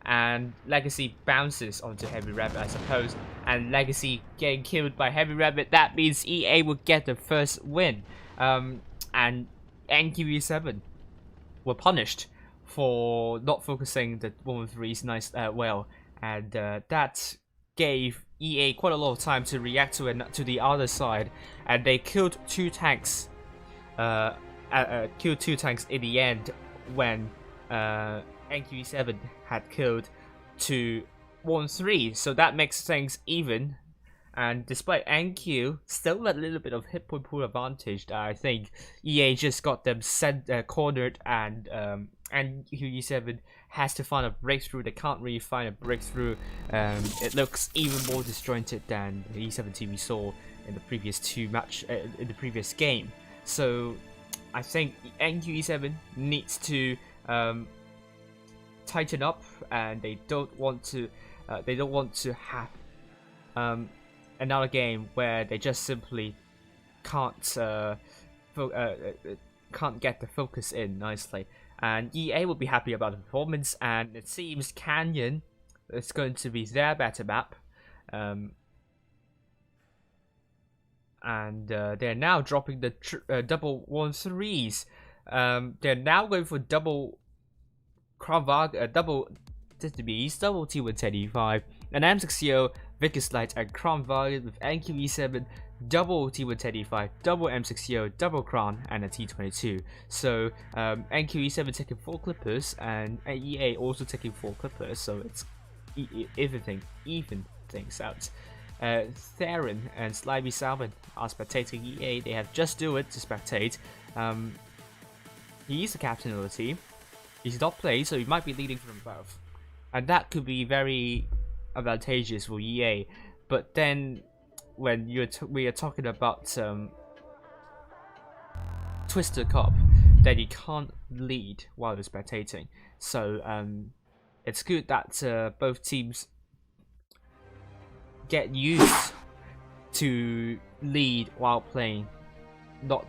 and Legacy bounces onto Heavy Rabbit, I suppose, and Legacy getting killed by Heavy Rabbit. That means EA will get the first win, and NQE7 were punished for not focusing the 1-3s nice well, and that gave EA quite a lot of time to react to the other side, and they killed 2 tanks. Killed 2 tanks in the end when NQE7 had killed 2 1-3, so that makes things even. And despite NQ still a little bit of hit point pool advantage, I think EA just got them cornered, and NQE7 has to find a breakthrough. They can't really find a breakthrough. It looks even more disjointed than the E7 team we saw in the previous in the previous game. So I think NQE7 needs to tighten up and they don't want to have another game where they just simply can't get the focus in nicely. And EA will be happy about the performance, and it seems Canyon is going to be their better map. And they're now dropping the double 1-3s. They're now going for double Kravag, double Titbees, double T110E5, an M60, Vickers Light, and Crown Vargan with NQE7, double T110E5, double M60, double Crown, and a T22. So NQE7 taking 4 clippers, and EA also taking 4 clippers, so it's even things out. Theron and Slimy Salmon are spectating EA. They have just do it to spectate. He's the captain of the team. He's not played, so he might be leading from both, and that could be very advantageous for EA. But then, when we are talking about Twister Cup, then you can't lead while you're spectating. So it's good that both teams get used to lead while playing, not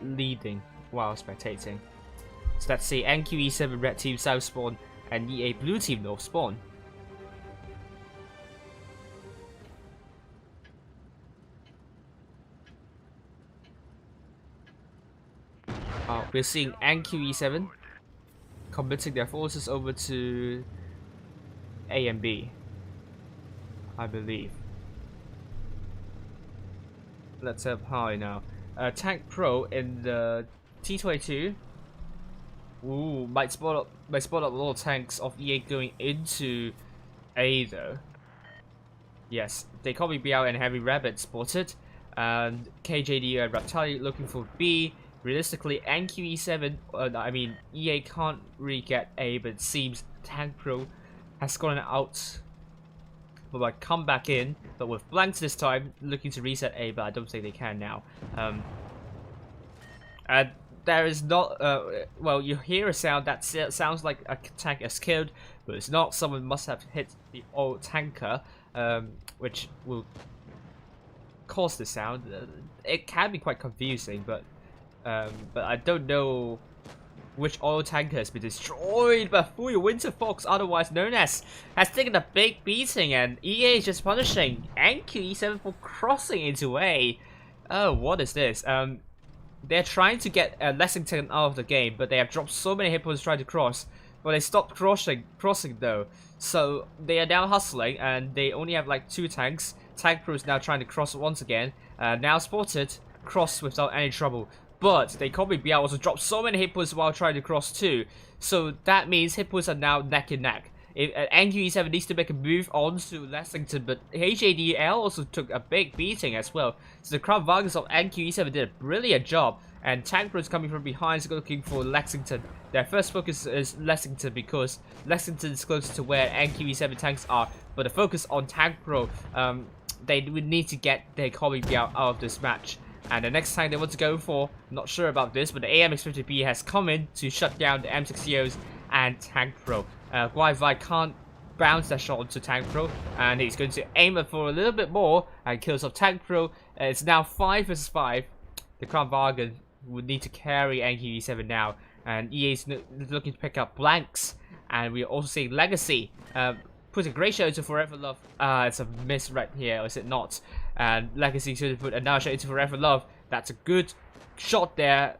leading while spectating. So let's see, NQE7 Red Team South Spawn and EA Blue Team North Spawn. We're seeing NQE7 committing their forces over to A and B, I believe. Let's have high now. Tank Pro in the T22. Ooh, might spot up little tanks of EA going into A though. Yes, they copy BL and Heavy Rabbit spotted, and KJD and Raptali looking for B. Realistically, NQE7, I mean EA can't really get A, but it seems Tank Pro has gone out. But might come back in, but with blanks this time, looking to reset A, but I don't think they can now. There is not, well, you hear a sound that sounds like a tank is killed, but it's not. Someone must have hit the old tanker, which will cause the sound. It can be quite confusing, but I don't know which oil tanker has been destroyed. But Fuya Winter Fox, otherwise known as, has taken a big beating, and EA is just punishing NQE7 for crossing into A. Oh, what is this? They're trying to get Lexington out of the game, but they have dropped so many hit points trying to cross. But they stopped crossing though. So they are now hustling, and they only have like 2 tanks. Tank Pro is now trying to cross once again. Now spotted, cross without any trouble. But they copy BL also dropped so many hit points while trying to cross too. So that means hit points are now neck and neck. If NQE7 needs to make a move on to Lexington, but HADL also took a big beating as well. So the Crown Vargas of NQE7 did a brilliant job, and Tank Pro is coming from behind, looking for Lexington. Their first focus is Lexington because Lexington is close to where NQE7 tanks are, but the focus on Tank Pro, they would need to get their copy BL out of this match. And the next time they want to go for, not sure about this, but the AMX50B has come in to shut down the M60Os and Tank Pro. Guai can't bounce that shot onto Tank Pro, and he's going to aim it for a little bit more and kills off Tank Pro. It's now 5 versus 5. The Crown Vargan would need to carry NQE7 now, and EA is looking to pick up blanks. And we are also seeing Legacy put a great shot into Forever Love. It's a miss right here, or is it not? And Legacy should put another shot into Forever Love. That's a good shot there.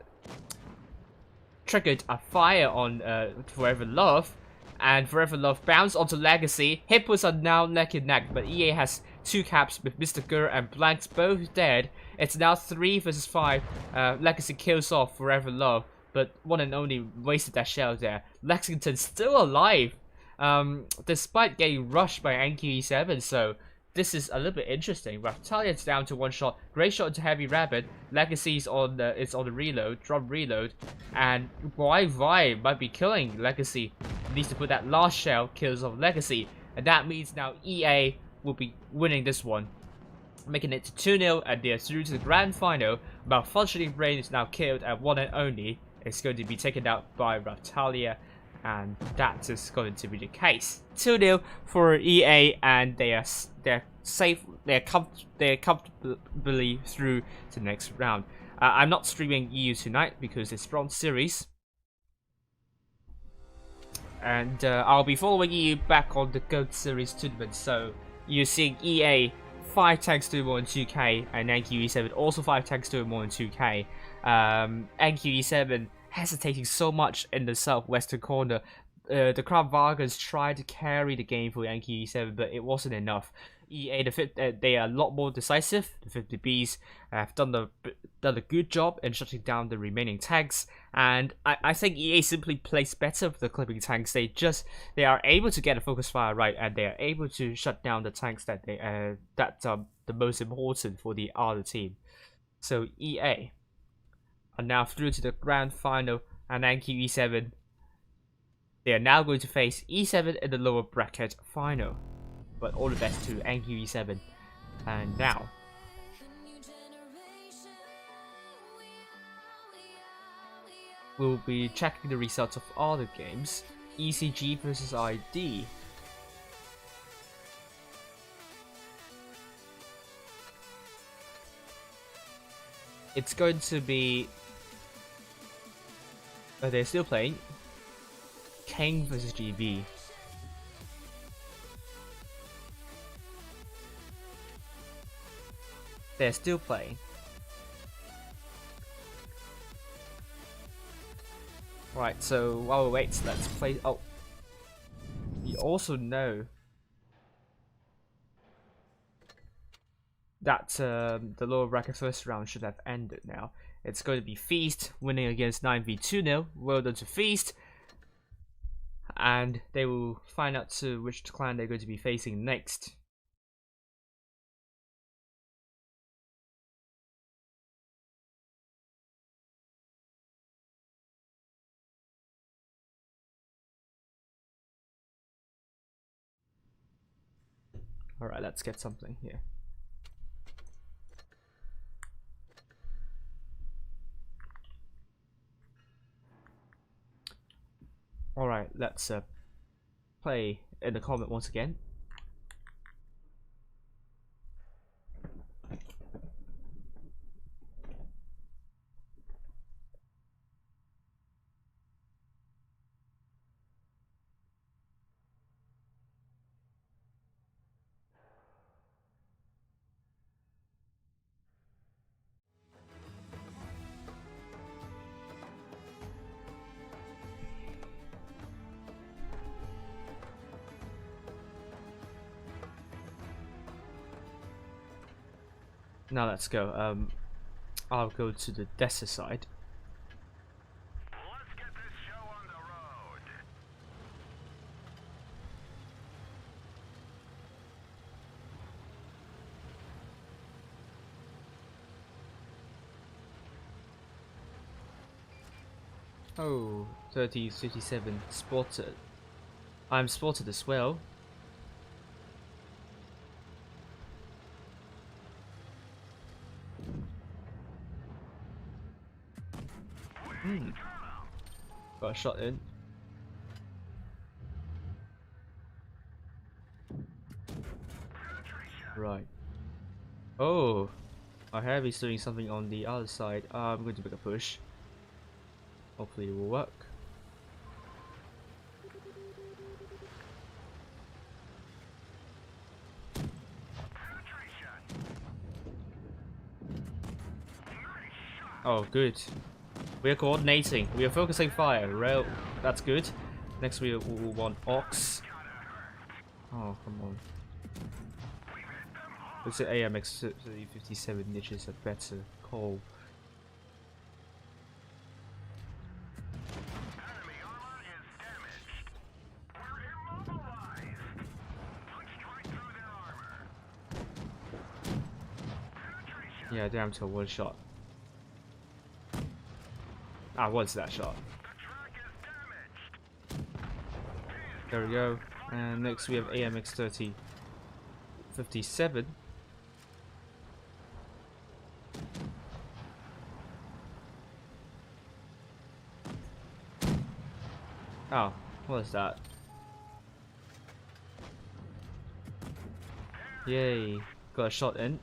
Triggered a fire on Forever Love, and Forever Love bounced onto Legacy. Hit points are now neck and neck, but EA has 2 caps with Mr. Gur and Blanks both dead. It's now 3 versus 5. Legacy kills off Forever Love, but one and only wasted that shell there. Lexington still alive, despite getting rushed by NQE7, so this is a little bit interesting. Raptalia's down to 1 shot. Great shot into Heavy Rabbit. Legacy's on the on the reload, drop reload, and Vi might be killing Legacy. Needs to put that last shell, kills off Legacy, and that means now EA will be winning this one, making it 2-0, and they're through to the grand final. Malfunctioning Brain is now killed, and one and only is going to be taken out by Raptalia. and that is going to be the case. 2-0 for EA, and they're safe. They're comfortably through to the next round. I'm not streaming EU tonight because it's bronze series, and I'll be following EU back on the Gold Series tournament. So you're seeing EA 5 tanks doing more in 2K, and NQE7 also 5 tanks doing more in 2K. NQE7 hesitating so much in the southwestern corner. The Crown Vargas tried to carry the game for NQE7, but it wasn't enough. EA, they are a lot more decisive. The 50Bs have done a good job in shutting down the remaining tanks, and I think EA simply plays better with the clipping tanks. They are able to get a focus fire right, and they are able to shut down the tanks that are the most important for the other team. So EA are now through to the grand final, and NQE7, they are now going to face E7 in the lower bracket final. But all the best to NQE7. And now, we'll be checking the results of all the games. ECG versus ID. It's going to be... they're still playing. King versus GB. They're still playing. Right, so while we wait, let's play. Oh, you also know that the lower bracket first round should have ended now. It's going to be Feast winning against 9v2-0. Well done to Feast. And they will find out which clan they're going to be facing next. Alright, let's get something here. Alright, let's play in the comment once again. Now let's go. I'll go to the desert side. Let's get this show on the road. Oh, 30, 57 spotted. I'm spotted as well. Got a shot in. Right. Oh, our heavy's doing something on the other side. I'm going to make a push. Hopefully it will work. Oh, good. We are coordinating. We are focusing fire. Rail. That's good. Next we will want Ox. Oh, come on. Looks like AMX 57 niches a better call. Enemy armor is damaged. We're immobilized. Punch right through their armor. Penetration. Yeah, down to one shot. Ah, what's that shot? The track is damaged. There we go. And next we have AMX 57. Oh, What is that? Yay, got a shot in.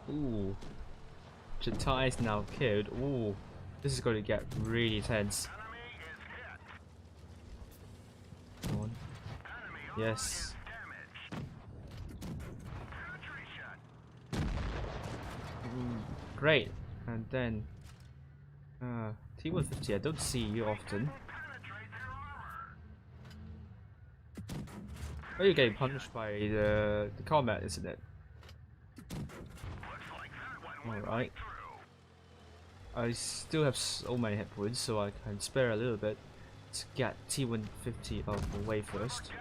Ooh. Jatai is now killed. Ooh. This is going to get really tense. Come on. Yes. Great. And then T150, I don't see you often. Oh, you're getting punched by the combat, isn't it? Alright. I still have so many hit points, so I can spare a little bit to get T150 out of the way first.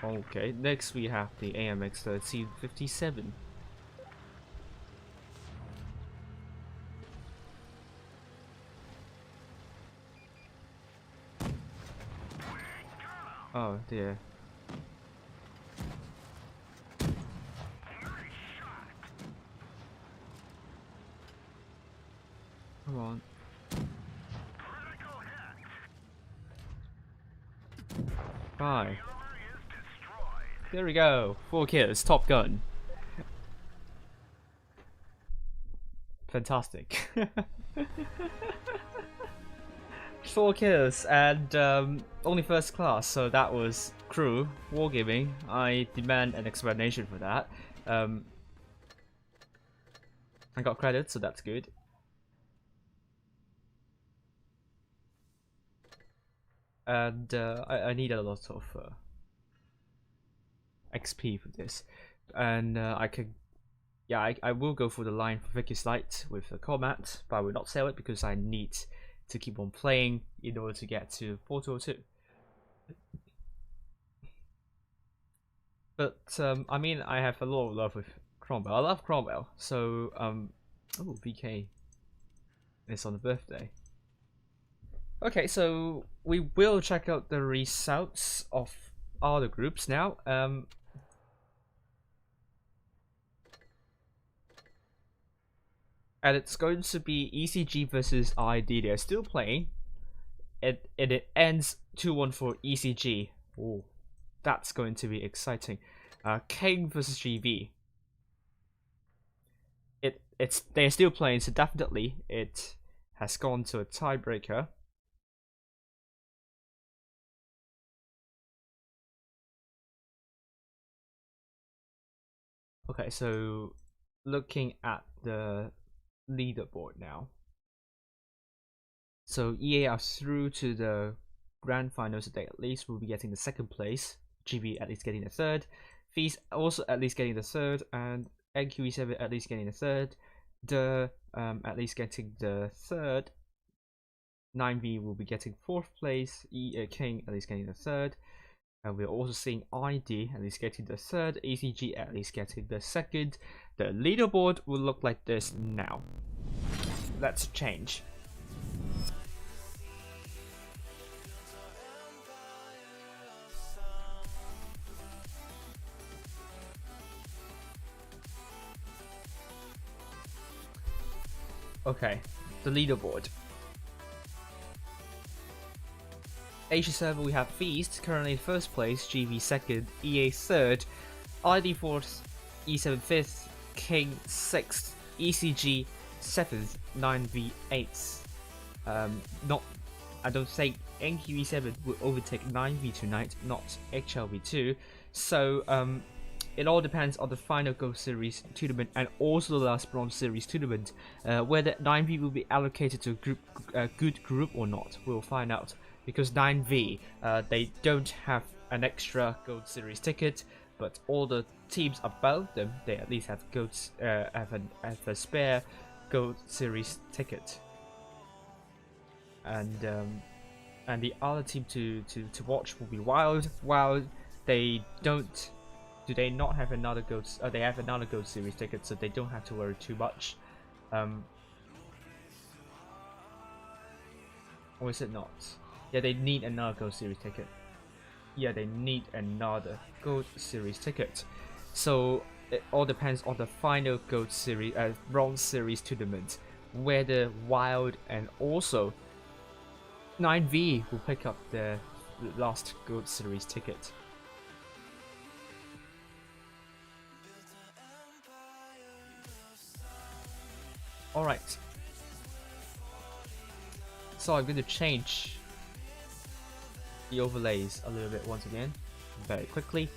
Okay, next we have the AMX 1357. Oh dear. Come on. Bye. There we go. 4 kills. Top Gun. Fantastic. 4 kills and only first class, so that was crew wargaming. I demand an explanation for that. I got credit, so that's good. And I need a lot of XP for this, and I can, yeah, I will go for the line for Vicky's Light with the combat, but I will not sell it because I need to keep on playing in order to get to 402. But I mean, I have a lot of love with Cromwell. I love Cromwell, so oh, VK is on the birthday. Okay, so we will check out the results of other groups now. And it's going to be ECG versus ID. They're still playing. It ends 2-1 for ECG. Oh, that's going to be exciting. King versus GV. They're still playing, so definitely it has gone to a tiebreaker. Okay, so looking at the leaderboard now. So EA are through to the grand finals, so they at least will be getting the 2nd place. GB at least getting the 3rd. Fees also at least getting the 3rd, and NQE7 at least getting the 3rd. The at least getting the 3rd. 9V will be getting 4th place. King at least getting the 3rd. And we're also seeing ID at least getting the 3rd, ACG at least getting the 2nd. The leaderboard will look like this now. Let's change. Okay, the leaderboard. Asia server we have Feast, currently 1st place, GV 2nd, EA 3rd, ID 4th, E7 5th, King 6th, ECG 7th, 9V 8th. I don't think NQE7 will overtake 9V tonight, not HLV2. So it all depends on the final Gold Series tournament and also the last Bronze Series tournament, whether 9V will be allocated to a good group or not. We'll find out. Because 9V, they don't have an extra Gold Series ticket, but all the teams above them, they at least have have a spare Gold Series ticket. And the other team to watch will be Wild. Wild, they don't do they not have another gold? They have another gold series ticket, so they don't have to worry too much. Or is it not? Yeah, they need another gold series ticket. Yeah, they need another gold series ticket. So it all depends on the final gold series, bronze series tournament, whether Wild and also 9V will pick up the last gold series ticket. Alright. So I'm going to change the overlays a little bit once again, very quickly.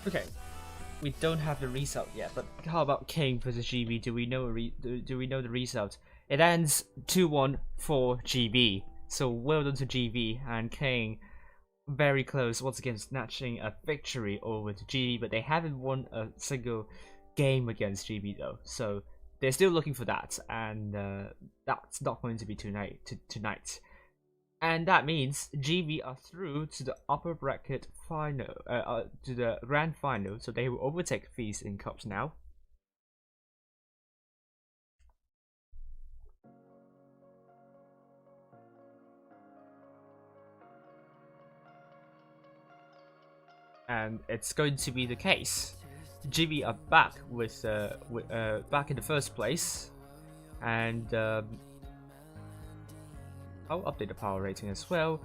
Okay, we don't have the result yet, but how about King versus GB? Do we know do we know the result? It ends 2-1 for GB. So well done to GB, and King very close once again, snatching a victory over to GB, but they haven't won a single game against GB though. So they're still looking for that, and that's not going to be tonight. And that means GB are through to the upper bracket final, to the grand final, so they will overtake Feast in cups now. And it's going to be the case. GB are back with back in the first place, and I'll update the power rating as well,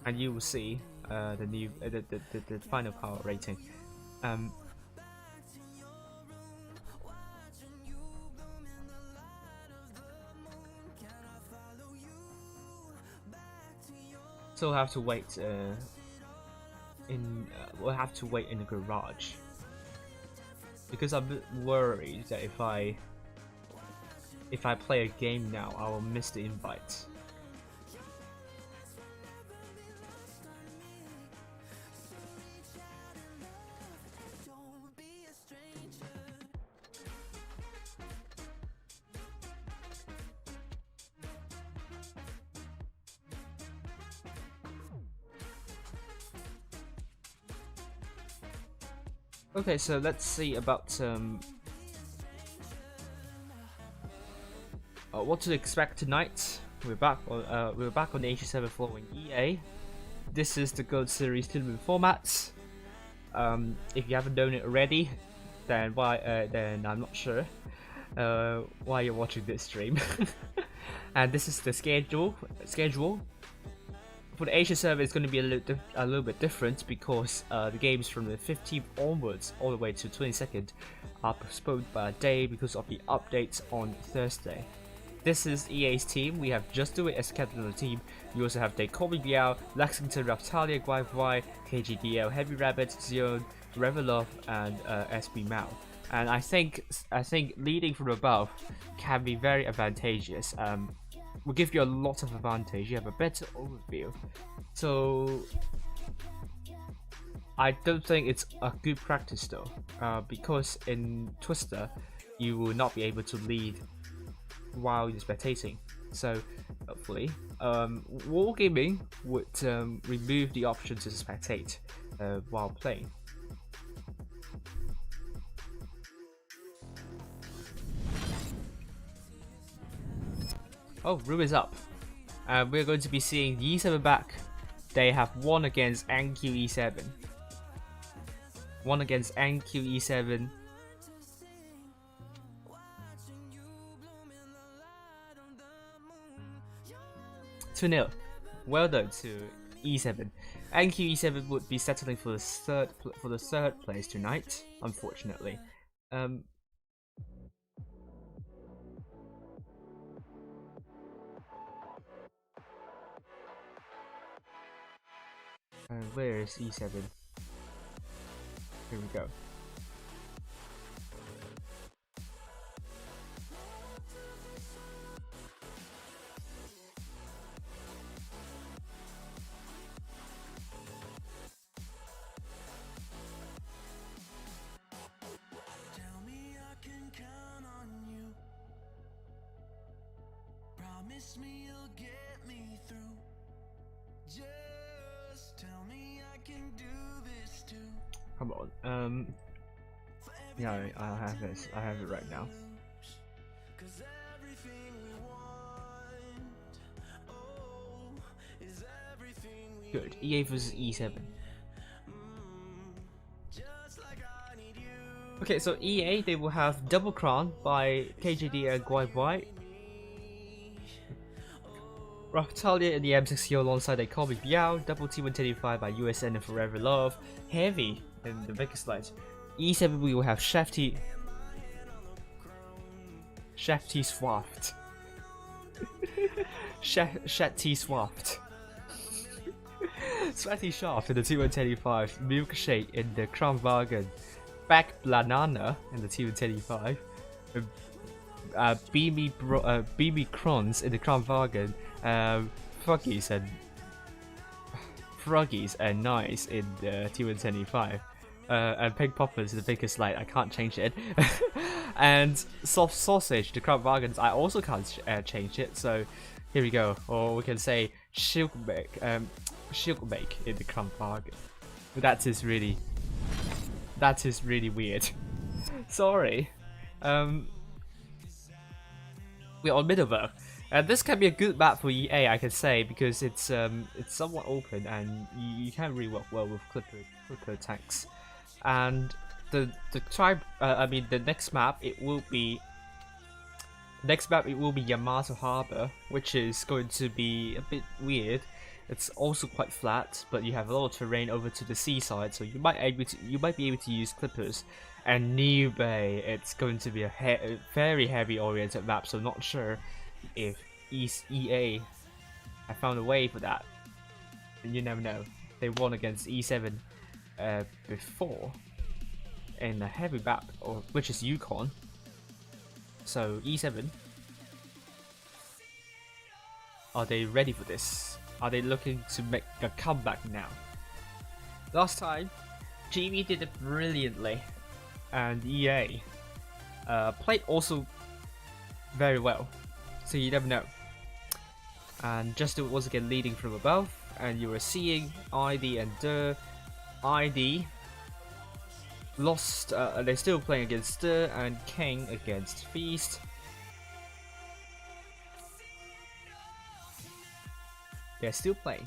and you will see the new the final power rating. So we'll have to wait we'll have to wait in the garage, because I'm a bit worried that if I play a game now, I will miss the invite. Okay, so let's see about what to expect tonight. We're back on Asia 7 following EA. This is the Gold Series tournament format. If you haven't known it already, then then I'm not sure why you're watching this stream. And this is the schedule. For the Asia server, it's going to be a little bit different, because the games from the 15th onwards all the way to 22nd are postponed by a day because of the updates on Thursday. This is EA's team. We have Just Do It as captain of the team. We also have Dakomi Biao, Lexington, Raptalia, Guai, KGDL, Heavy Rabbit, Zion, Revelov, and SB Mao. And I think leading from above can be very advantageous. Will give you a lot of advantage. You have a better overview. So I don't think it's a good practice though, because in Twister you will not be able to lead while you're spectating. So hopefully Wargaming would remove the option to spectate while playing. Oh, room is up. We're going to be seeing E7 back. They have won against NQE7. Won against NQE7. 2-0. Well done to E7. And QE7 would be settling for the third place tonight, unfortunately. Where is E7? Here we go. Tell me I can count on you. Promise me you'll get me through. Just tell me I can do this too. Come on. Yeah, I have this. I have it right now. 'Cause everything we want, oh, is everything we Good. E8 versus E7. just like I need you. Okay, so E8 they will have Double Crown by KJD and Guai White. Raptalia in the M60 alongside a Kobe Biao, Double T125 by USN and Forever Love, Heavy in the biggest light. E7 we will have Shafty Swaft. Shatty Swaft. Sweaty Shaft in the T125, Milkshake in the Crown Wagon, Back Banana in the T125, Beamy Crons in the Crown Wagon, Froggies and Nice in the T125, and Pink Poppers in the biggest light. I can't change it. And Soft Sausage, the Crown Wagons, I also can't change it. So here we go. Or we can say Shilkbake in the Crown Wagon. That is really weird. Sorry. We're on Middleburg. This can be a good map for EA, I can say, because it's somewhat open and you can really work well with clipper attacks. And the next map it will be Yamato Harbor, which is going to be a bit weird. It's also quite flat, but you have a lot of terrain over to the seaside, so you might be able to use clippers. And New Bay, it's going to be a very heavy oriented map, so not sure if EA have found a way for that. And you never know. They won against E7 before in a heavy map, which is Yukon. So E7, are they ready for this? Are they looking to make a comeback now? Last time, GB did it brilliantly, and EA played also very well. So you never know. And Justin was again leading from above, and you were seeing ID and ID lost. They're still playing against and King against Feast. They're still playing.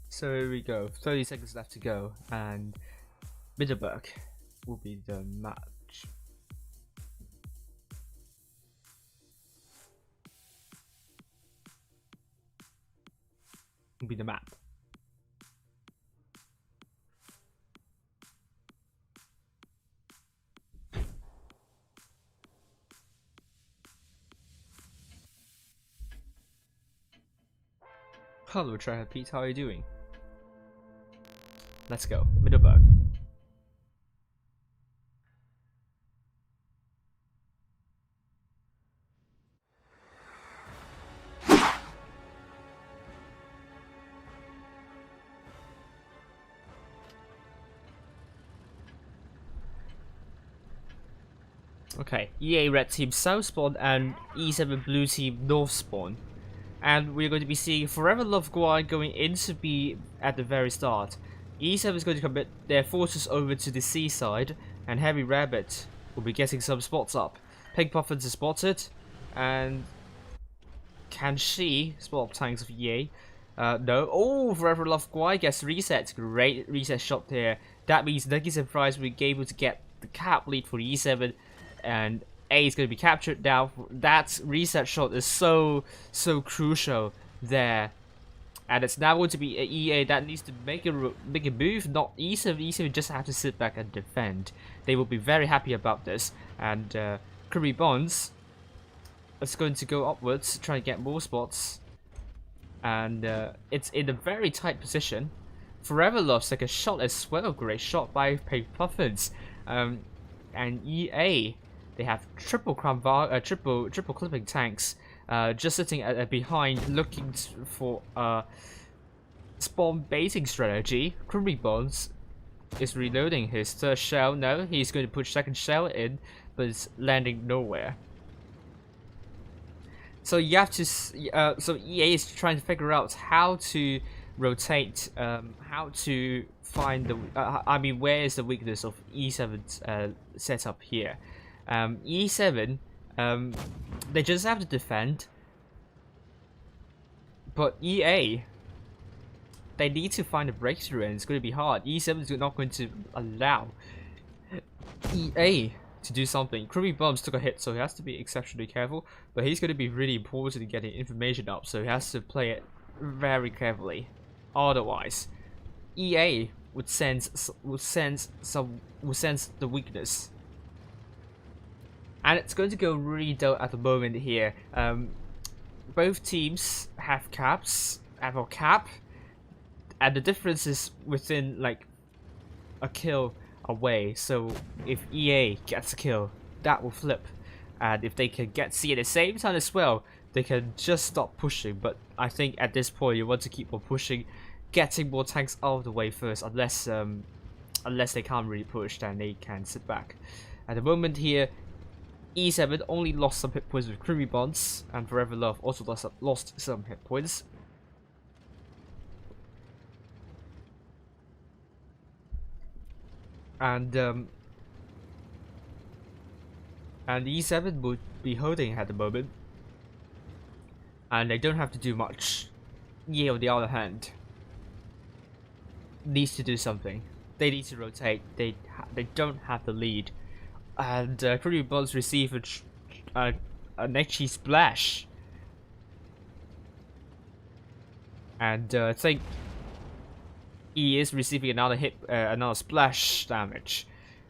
So here we go, 30 seconds left to go, and Middleburg will be the match. Will be the map. Hello, Tryhard Pete, how are you doing? Let's go, Middleburg. Okay, EA Red Team South Spawn and E7 Blue Team North Spawn. And we're going to be seeing Forever Love Guai going into B at the very start. E7 is going to commit their forces over to the seaside, and Heavy Rabbit will be getting some spots up. Pink Puffins is spotted, and can she spot up tanks of EA? No. Oh, Forever Love Guai gets reset. Great reset shot there. That means Lucky Surprise will be able to get the cap lead for E7, and A is going to be captured now. That reset shot is so crucial there. And it's now going to be EA that needs to make a move, not E7. E7 just have to sit back and defend. They will be very happy about this. And Kirby Bonds is going to go upwards, trying to get more spots. And it's in a very tight position. Forever Love's like a shot as well. Great shot by Pink Puffins. And EA, they have triple clipping tanks. Just sitting behind, looking for a spawn baiting strategy. Kirby Bonds is reloading his third shell. No, he's going to put second shell in, but it's landing nowhere. So you have to. So EA is trying to figure out how to rotate, how to find the. I mean, where is the weakness of E7's setup here? E7. They just have to defend, but EA, they need to find a breakthrough, and it's going to be hard. E7 is not going to allow EA to do something. Kirby Bombs took a hit, so he has to be exceptionally careful, but he's going to be really important in getting information up, so he has to play it very carefully. Otherwise, EA would sense the weakness. And it's going to go really dull at the moment here. Both teams have caps, have a cap, and the difference is within like a kill away. So if EA gets a kill, that will flip, and if they can get C at the same time as well, they can just stop pushing. But I think at this point you want to keep on pushing, getting more tanks out of the way first, unless they can't really push, then they can sit back. At the moment here, E7 only lost some hit points with Kirby Bonds, and Forever Love also lost some hit points. And E7 would be holding at the moment, and they don't have to do much. EA on the other hand needs to do something. They need to rotate. They don't have the lead. And Kirby Bonds receive an Nechi splash, and I think E is receiving another hit, another splash damage,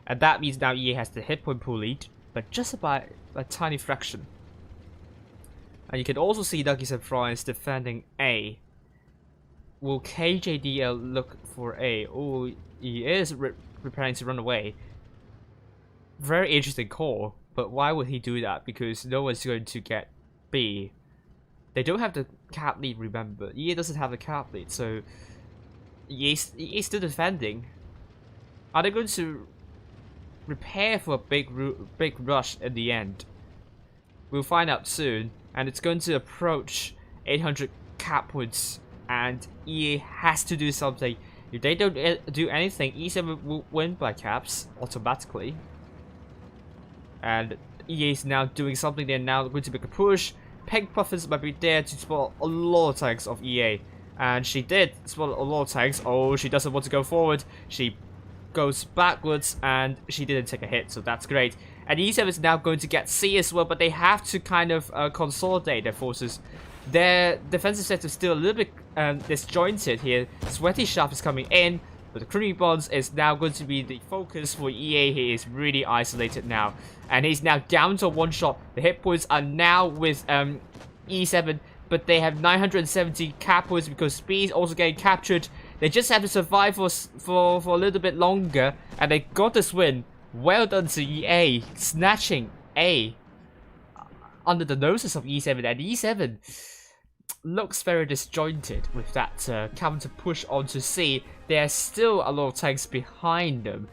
and that means now EA has the hit point pool lead, but just by a tiny fraction. And you can also see Lucky Surprise defending A. Will KJDL look for A? Oh, he is preparing to run away. Very interesting call, but why would he do that? Because no one's going to get B. They don't have the cap lead, remember. EA doesn't have the cap lead, so EA's still defending. Are they going to prepare for a big rush in the end? We'll find out soon, and it's going to approach 800 cap points, and EA has to do something. If they don't do anything, E7 will win by caps automatically. And EA is now doing something. They're now going to make a push. Pink Puffins might be there to spot a lot of tanks of EA. And she did spot a lot of tanks. Oh, she doesn't want to go forward. She goes backwards, and she didn't take a hit, so that's great. And E7 is now going to get C as well, but they have to kind of consolidate their forces. Their defensive set is still a little bit disjointed here. Sweaty Shaft is coming in, but the Kirby Bonds is now going to be the focus for EA. He is really isolated now, and he's now down to one shot. The hit points are now with E7, but they have 970 cap points because B is also getting captured. They just have to survive for a little bit longer, and they got this win. Well done to EA, snatching A under the noses of E7, and E7 looks very disjointed with that counter push onto C. There's still a lot of tanks behind them,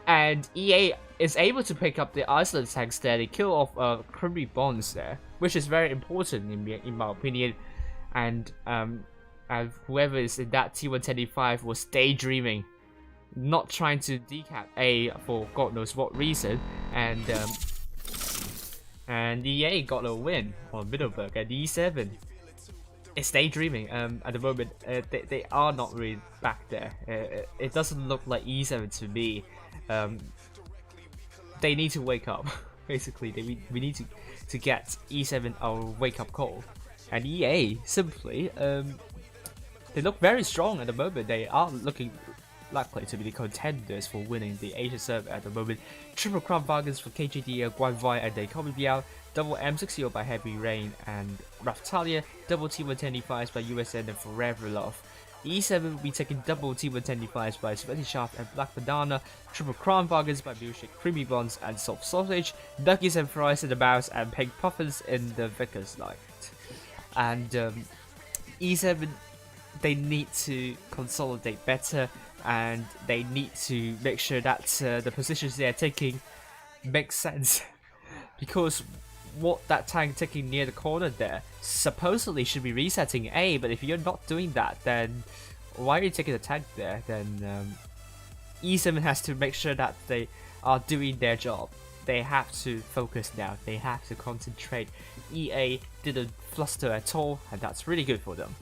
and EA is able to pick up the isolated tanks there. They kill off Kirby Bonds there, which is very important in my opinion. And whoever is in that T125 was daydreaming, not trying to decap A for God knows what reason, and EA got a win on Middleburg, and E7 it's daydreaming. At the moment, they are not really back there. It doesn't look like E7 to me. They need to wake up. Basically, we need to get E7 our wake up call, and EA simply they look very strong at the moment. They are looking likely to be the contenders for winning the Asia server at the moment. Triple crown bargains for KJD, Guanvai and Deikomi Biao, double M60 by Heavy Rain and Raftalia, double T110 by USN and Forever Love. E7 will be taking double T110 by Sweaty Shaft and Black Banana, triple crown bargains by Milkshake, Creamy Buns and Soft Sausage, Nuggies and Fries in the Mouse and Pink Puffins in the Vickers Light. And E7, they need to consolidate better, and they need to make sure that the positions they are taking make sense. Because what that tank taking near the corner there supposedly should be resetting A, but if you're not doing that, then why are you taking the tank there? Then E7 has to make sure that they are doing their job. They have to focus now, they have to concentrate. EA didn't fluster at all, and that's really good for them.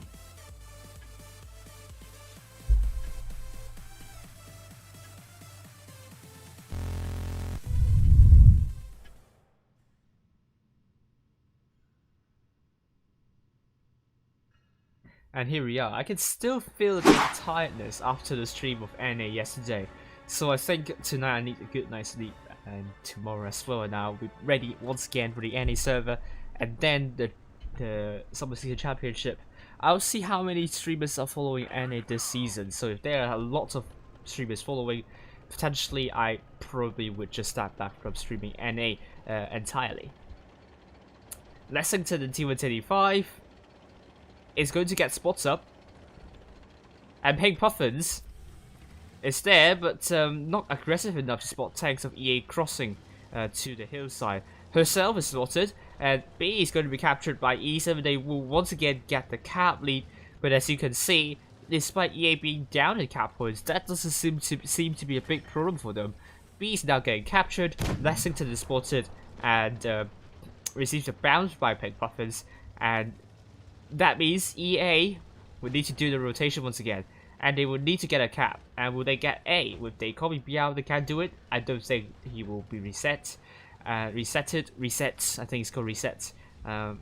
And here we are. I can still feel a bit of tiredness after the stream of NA yesterday, so I think tonight I need a good night's sleep, and tomorrow as well. And I'll be ready once again for the NA server, and then the Summer Season Championship. I'll see how many streamers are following NA this season. So if there are lots of streamers following, potentially I probably would just start back from streaming NA entirely. Lexington and T185 is going to get spots up, and Pink Puffins is there, but not aggressive enough to spot tanks of EA crossing to the hillside. Herself is spotted, and B is going to be captured by E7. They will once again get the cap lead, but as you can see, despite EA being down in cap points, that doesn't seem to be a big problem for them. B is now getting captured, Lexington is spotted, and receives a bounce by Pink Puffins, and that means EA will need to do the rotation once again, and they will need to get a cap. And will they get A? With Deikomi Biao, they can't do it. I don't think he will be reset. Reset. I think it's called reset. And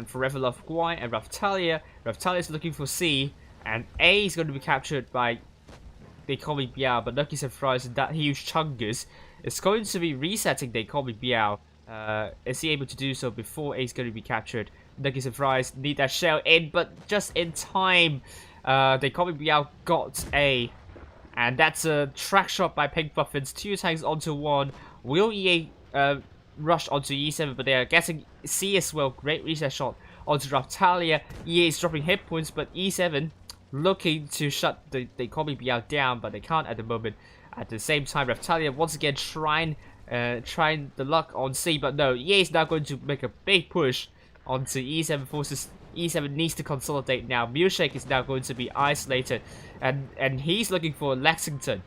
Forever Love Guai and Raftalia. Raftalia is looking for C, and A is going to be captured by Deikomi Biao, but Nuggies and Fries and that huge Chungus is going to be resetting Deikomi Biao. Is he able to do so before A is going to be captured? Nuggies and Fries need that shell in, but just in time. Deikomi Biao got A, and that's a track shot by Pink Puffins. 2 tanks onto 1. Will EA rush onto E7, but they are getting C as well. Great reset shot onto Raftalia. EA is dropping hit points, but E7 looking to shut the Deikomi Biao down, but they can't at the moment. At the same time, Raftalia once again trying the luck on C, but no, EA is now going to make a big push onto E7 forces. E7 needs to consolidate now. Milkshake is now going to be isolated, and he's looking for Lexington.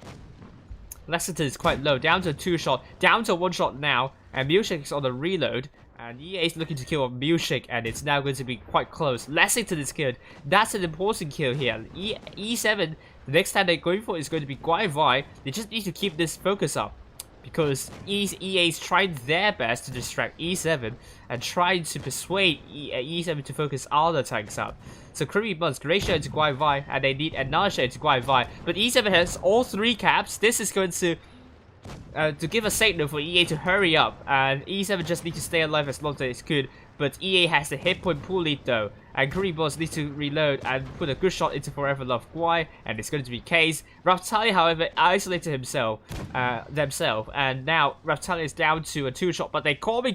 Lexington is quite low, down to a 2-shot, down to a 1-shot now, and Milkshake is on the reload, and EA is looking to kill on Milkshake, and it's now going to be quite close. Lexington is killed. That's an important kill here. E7, the next time they're going for is going to be Guai. They just need to keep this focus up, because EA is trying their best to distract E7 and trying to persuade E7 to focus all the tanks up. So Creamy Buns, great shot into Guai, and they need another shot into Guai. But E7 has all 3 caps. This is going to give a signal for EA to hurry up, and E7 just need to stay alive as long as it could. But EA has the hit point pool lead though, and Creamy Buns need to reload and put a good shot into Forever Love Guai, and it's going to be Case. Raftalia, however, isolated themselves, and now Raftalia is down to a 2-shot, but they call me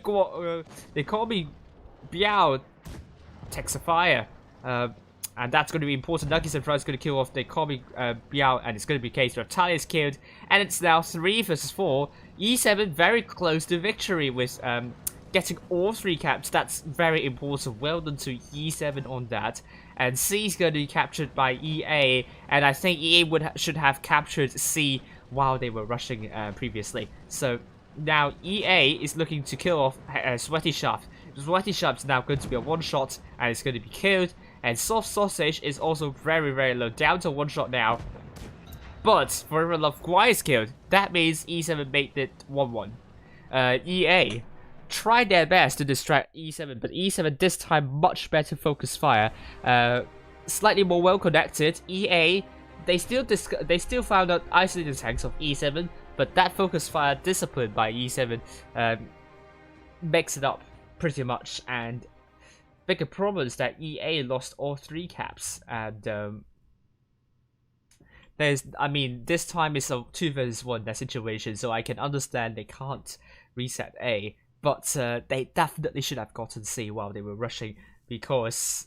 Biao takes a fire. And that's going to be important. Nuggies and Fries going to kill off Deikomi Biao, and it's going to be Case. Raftalia is killed, and it's now 3 versus 4. E7 very close to victory with getting all 3 caps. That's very important. Well done to E7 on that. And C is going to be captured by EA, and I think EA should have captured C while they were rushing previously. So now EA is looking to kill off Sweaty Shaft. Sweaty Sharp's now going to be a one-shot, and it's going to be killed. And Soft Sausage is also very, very low, down to one-shot now. But Forever Love Guai is killed. That means E7 made it 1-1. EA tried their best to distract E7, but E7 this time much better focus fire. Slightly more well connected. EA, they still found out isolated tanks of E7, but that focus fire discipline by E7 makes it up pretty much. And bigger problem is that EA lost all 3 caps, and this time it's a 2 versus 1 that situation, so I can understand they can't reset A, but they definitely should have gotten C while they were rushing, because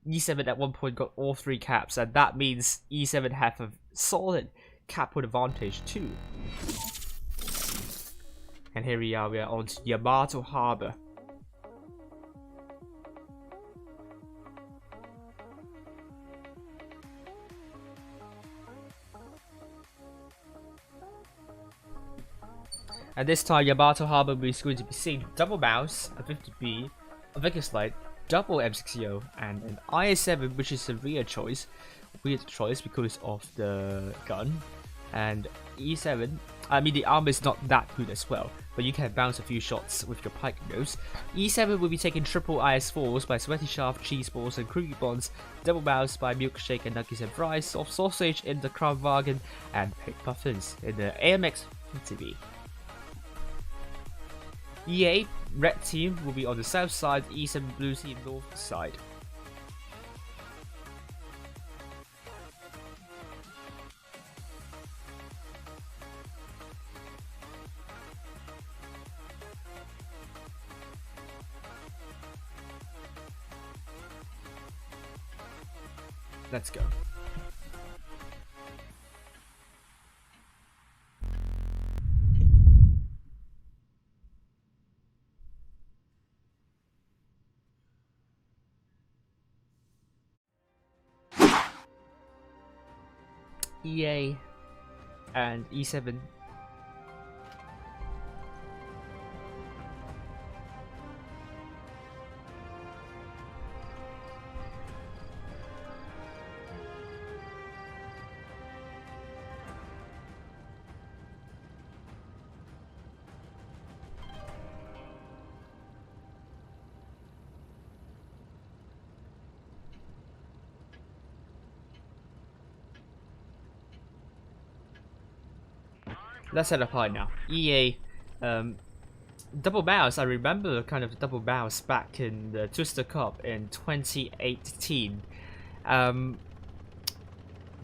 E7 at one point got all 3 caps, and that means E7 have a solid cap point advantage too. And here we are on to Yamato Harbor. And this time, Yamato Harbor is going to be seeing double mouse, a 50B, a Vickers Light, double M60, and an IS-7, which is a weird choice because of the gun. And E7, the armor is not that good as well, but you can bounce a few shots with your pike nose. E7 will be taking triple IS-4s by Sweaty Shaft, Cheese Balls, and Kruggy Bonds, double mouse by Milkshake and Nuggets and Fries, Soft Sausage in the Crown Wagon, and Pig Puffins in the AMX 50B. EA, red team, will be on the south side, E7 blue team north side. Let's go. EA and E7. Let's set up high now. EA, double mouse. I remember kind of double mouse back in the Twister Cup in 2018. And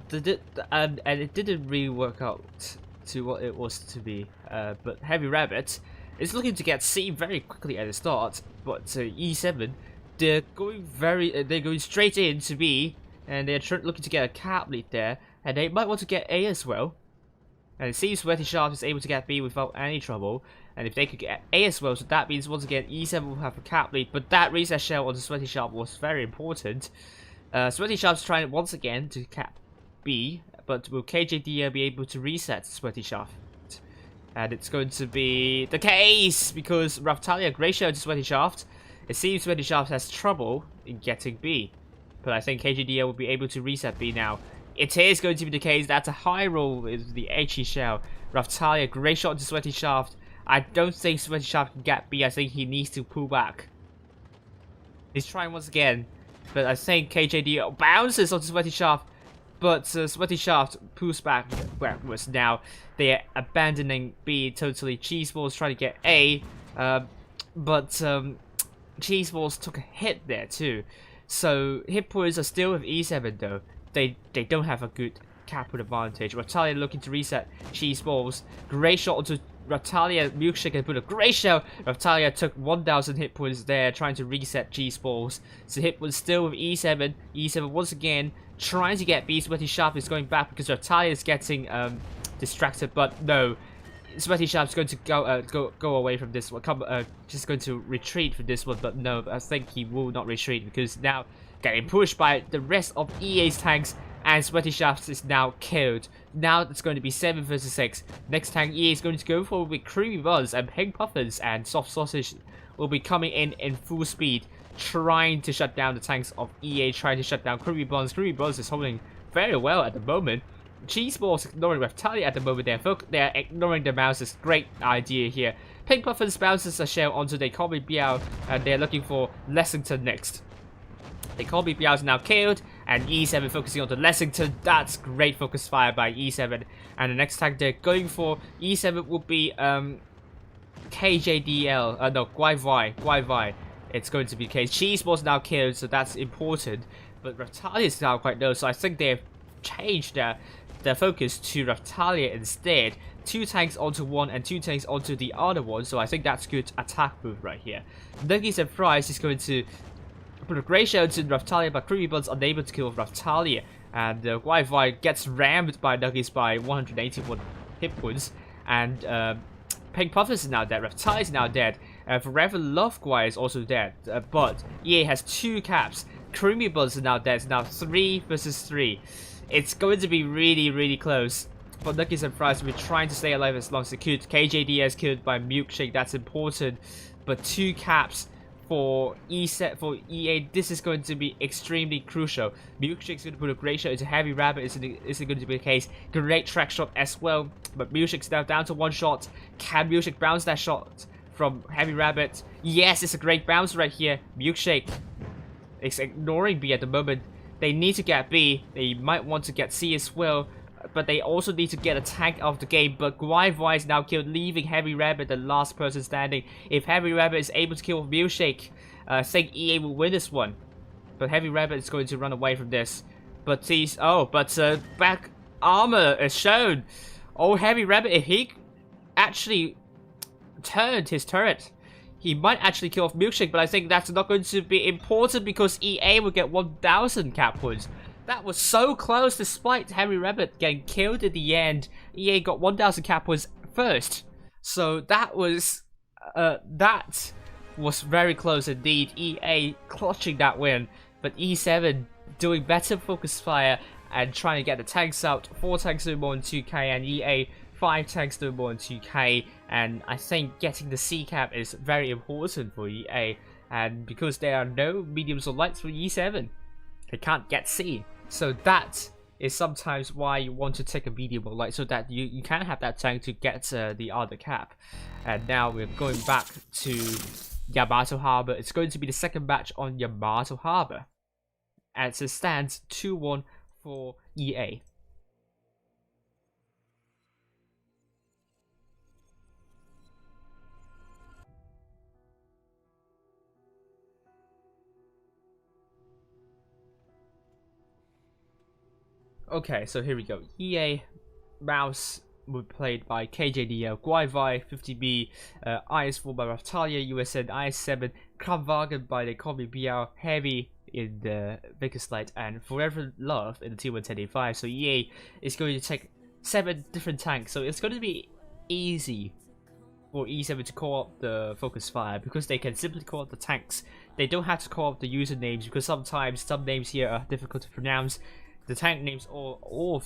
it didn't really work out to what it was to be. But Heavy Rabbit is looking to get C very quickly at the start. But E7, they're going straight in to B, and they're looking to get a cap lead there, and they might want to get A as well. And it seems Sweaty Shaft is able to get B without any trouble. And if they could get A as well, so that means once again E7 will have a cap lead. But that reset shell on the Sweaty Shaft was very important. Sweaty Shaft's trying once again to cap B. But will KJDL be able to reset Sweaty Shaft? And it's going to be the case, because Raftalia Grey Shell to Sweaty Shaft. It seems Sweaty Shaft has trouble in getting B. But I think KJDL will be able to reset B now. It is going to be the case. That's a high roll with the HE shell. Raftalia, great shot to Sweaty Shaft. I don't think Sweaty Shaft can get B. I think he needs to pull back. He's trying once again. But I think KJD bounces onto Sweaty Shaft. But Sweaty Shaft pulls back backwards now. They are abandoning B totally. Cheese Balls trying to get A. But Cheese Balls took a hit there too. So hit points are still with E7 though. They don't have a good capital advantage. Raftalia looking to reset Cheese Balls. Great shot onto Raftalia. Milkshake and put a great shell. Raftalia took 1,000 hit points there, trying to reset Cheese Balls. So hit was still with E7. E7 once again trying to get B. Sweaty Shaft is going back because Raftalia is getting distracted, but no. Sweaty Shaft is going to go away from this one. Just going to retreat from this one, but no, I think he will not retreat because now getting pushed by the rest of EA's tanks, and Sweaty Shaft is now killed. Now it's going to be 7 versus 6. Next tank EA is going to go for with Creamy Buzz and Pink Puffins, and Soft Sausage will be coming in full speed, trying to shut down the tanks of EA, trying to shut down Kirby Bonds. Kirby Bonds is holding very well at the moment. Cheese Balls ignoring Reptalia at the moment. They're ignoring the bounces. Great idea here. Pink Puffins bounces a shell onto the Kobe Biao, and they're looking for Lexington next. The Kobe Biao is now killed, and E7 focusing on the Lexington. That's great focus fire by E7. And the next tank they're going for E7 will be KJDL. No, Guai. It's going to be the case. Cheese Balls now killed, so that's important. But Reptalia is now quite low, so I think they've changed their focus to Reptalia instead. 2 tanks onto one and 2 tanks onto the other one, so I think that's good attack move right here. Nuggies and Fries is going to put a great shell to Reptalia, but Kirby Buns unable to kill Reptalia. And Wi-Fi gets rammed by Nuggies by 181 hit points. And Pink Puffins is now dead, Reptalia is now dead. Forever Love Guai is also dead. But EA has 2 caps. Kirby Buns is now dead. It's now 3 versus 3. It's going to be really close. But Nuggies and Fries will be trying to stay alive as long as they could. KJD is killed by Milkshake, that's important. But 2 caps for EA, this is going to be extremely crucial. Milkshake's going to put a great shot into Heavy Rabbit, isn't going to be the case. Great track shot as well. But Milkshake's now down to 1 shot. Can Milkshake bounce that shot from Heavy Rabbit? Yes, it's a great bounce right here. Milkshake is ignoring B at the moment. They need to get B. They might want to get C as well. But they also need to get a tank out of the game. But Guai is now killed, leaving Heavy Rabbit the last person standing. If Heavy Rabbit is able to kill Milkshake, I think EA will win this one. But Heavy Rabbit is going to run away from this. But he's... Oh, but back armor is shown. Oh, Heavy Rabbit, if he actually turned his turret, he might actually kill off Milkshake. But I think that's not going to be important because EA will get 1,000 cap points. That was so close despite Heavy Rabbit getting killed in the end. EA got 1,000 cap points first. So that was very close indeed. EA clutching that win. But E7 doing better focus fire and trying to get the tanks out. 4 tanks doing more than 2k and EA 5 tanks doing more than 2k. And I think getting the C cap is very important for EA. And because there are no mediums or lights for E7, they can't get C. So that is sometimes why you want to take a medium or light, so that you can have that tank to get the other cap. And now we're going back to Yamato Harbor. It's going to be the second match on Yamato Harbor. As it stands 2-1 for EA. Okay, so here we go. EA Mouse were played by KJDL, Guai 50B, IS4 by Reptalia, USN, IS7, Kramwagen by the Kobe Biao, Heavy in the Vickers Light, and Forever Love in the T11085. So EA is going to take 7 different tanks, so it's going to be easy for E7 to call up the focus fire because they can simply call up the tanks. They don't have to call up the usernames because sometimes some names here are difficult to pronounce. The tank names, all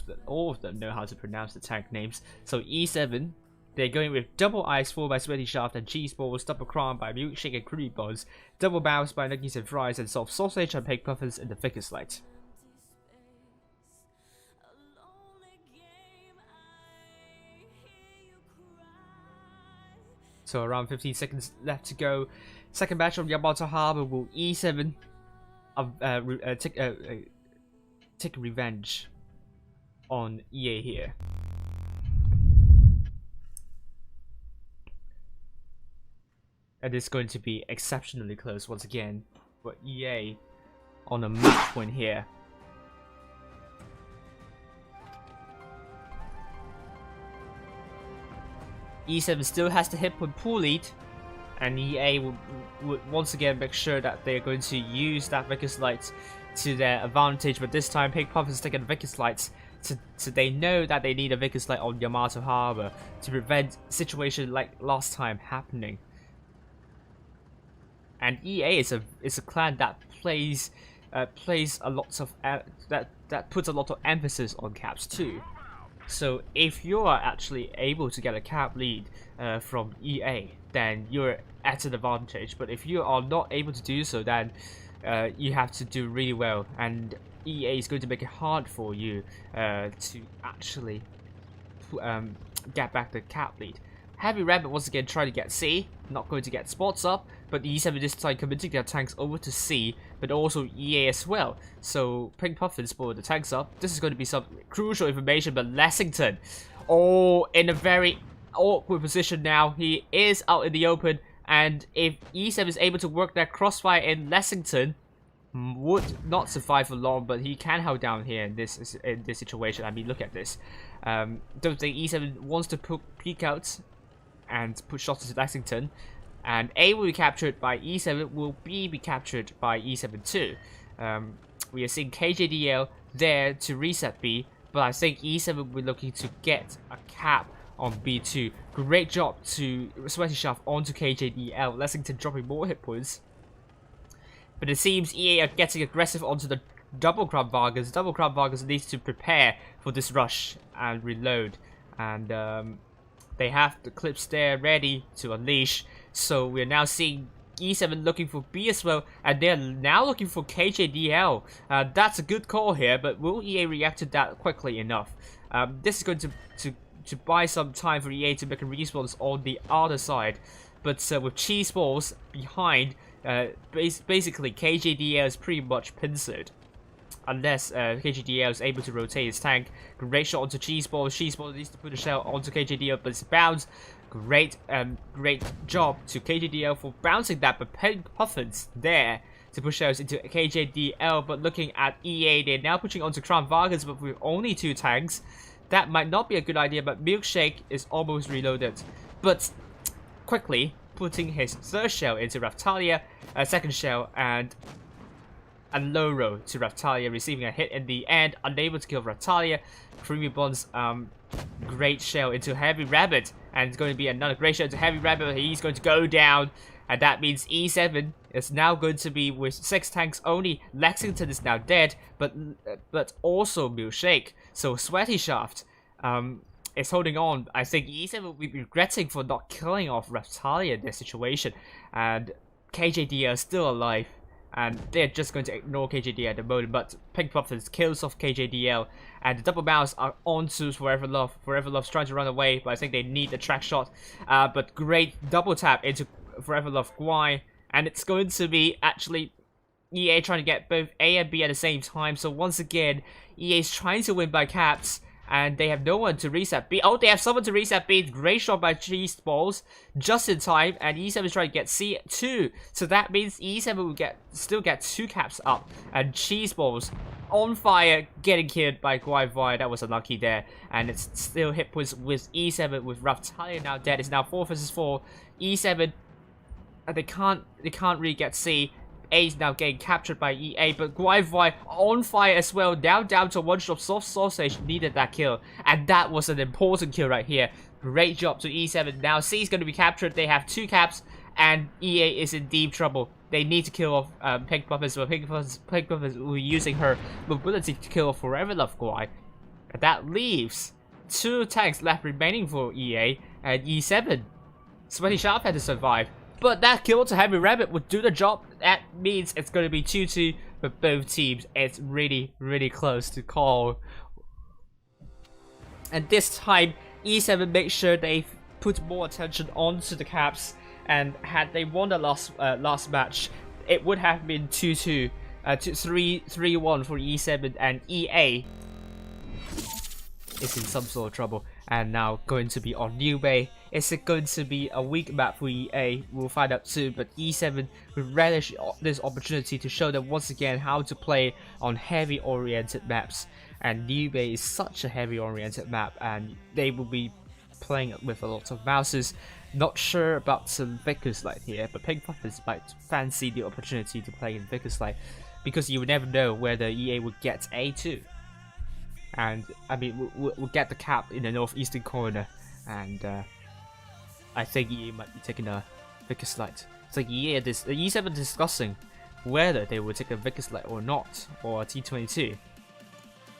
of them know how to pronounce the tank names. So E7, they're going with double IS4 by Sweaty Shaft and Cheese Balls, double Crown by Milkshake and Kirby Buns, double Bounce by Nuggies and Fries, and Soft Sausage and Pig Puffins in the Vickers Light. So around 15 seconds left to go. Second match on Yamato Harbor. Will E7 take revenge on EA here? And it's going to be exceptionally close once again for EA on a match point here. E7 still has the hit point pool lead, and EA would once again make sure that they're going to use that Vickers Light to their advantage, but this time Pig Puff is taking the Vickers Lights, so they know that they need a Vickers Light on Yamato Harbor to prevent situation like last time happening. And EA is a clan that plays a lot of that puts a lot of emphasis on caps too. So if you are actually able to get a cap lead from EA, then you're at an advantage. But if you are not able to do so, then you have to do really well, and EA is going to make it hard for you to actually get back the cap lead. Heavy Rabbit once again trying to get C, not going to get spots up, but E7 this time committing their tanks over to C, but also EA as well. So Pink Puffins for the tanks up. This is going to be some crucial information, but Lexington, in a very awkward position now. He is out in the open, and if E7 is able to work that crossfire in Lexington, would not survive for long, but he can hold down here in this situation. I mean, look at this. Don't think E7 wants to peek out and put shots into Lexington, and A will be captured by E7, will B be captured by E7 too. We are seeing KJDL there to reset B, but I think E7 will be looking to get a cap on B2. Great job to Sweaty Shaft onto KJDL. Lexington dropping more hit points, but it seems EA are getting aggressive onto the double Crown Vargas. Double Crown Vargas needs to prepare for this rush and reload, and they have the clips there ready to unleash. So we're now seeing E7 looking for B as well, and they're now looking for KJDL. That's a good call here, but will EA react to that quickly enough? This is going to buy some time for EA to make a response on the other side. But with cheese balls behind, basically KJDL is pretty much pincered. Unless KJDL is able to rotate his tank. Great shot onto Cheese Ball. Cheese Ball needs to put a shell onto KJDL, but it's bounced. Great job to KJDL for bouncing that, but Pink Puffins there to push shells into KJDL. But looking at EA, they're now pushing onto Crown Vargas, but with only 2 tanks. That might not be a good idea, but Milkshake is almost reloaded. But quickly putting his 3rd shell into Raftalia, 2nd shell, and Loro to Raftalia, receiving a hit in the end, unable to kill Raftalia. Creamy Bonds, great shell into Heavy Rabbit, and it's going to be another great shell into Heavy Rabbit. He's going to go down, and that means E7 is now going to be with 6 tanks only. Lexington is now dead, but also Milkshake. So Sweaty Shaft is holding on. I think E7 will be regretting for not killing off Raftalia in this situation, and KJDL is still alive. And they're just going to ignore KJDL at the moment, but Pink Puffins kills off KJDL, and the double mouse are onto Forever Love. Forever Love's trying to run away, but I think they need the track shot. But great double tap into Forever Love Guai, and it's going to be actually EA trying to get both A and B at the same time. So once again, EA is trying to win by caps, and they have no one to reset B. Oh, they have someone to reset B. Great shot by Cheese Balls just in time, and E7 is trying to get C2. So that means E7 will still get 2 caps up, and Cheese Balls on fire, getting killed by Guai. That was unlucky there, and it's still hit points with E7 with Raftalia now dead. It's now 4 versus 4. E7, and they can't really get C. A is now getting captured by EA, but Guai on fire as well. Now down to 1 shot. Soft Sausage needed that kill, and that was an important kill right here. Great job to E7. Now C is going to be captured. They have 2 caps, and EA is in deep trouble. They need to kill off Pink Puffins, but Pink Puffins will be using her mobility to kill off Forever Love Guai. And that leaves 2 tanks left remaining for EA, and E7. Sweaty Sharp had to survive. But that kill to Heavy Rabbit would do the job. That means it's going to be 2-2 for both teams. It's really, really close to call. And this time, E7 makes sure they put more attention onto the caps. And had they won the last match, it would have been 2-2, 3-1 for E7, and EA is in some sort of trouble. And now going to be on New Bay. Is it going to be a weak map for EA? We'll find out soon, but E7 will relish this opportunity to show them once again how to play on heavy oriented maps. And New Bay is such a heavy oriented map, and they will be playing with a lot of mouses. Not sure about some Vickers Light here, but Pink Puffins might fancy the opportunity to play in Vickers Light, because you would never know whether EA would get A2. And I mean, we'll get the cap in the northeastern corner, and I think EA might be taking a Vickers Light. It's like E7 discussing whether they will take a Vickers Light or not, or a T22.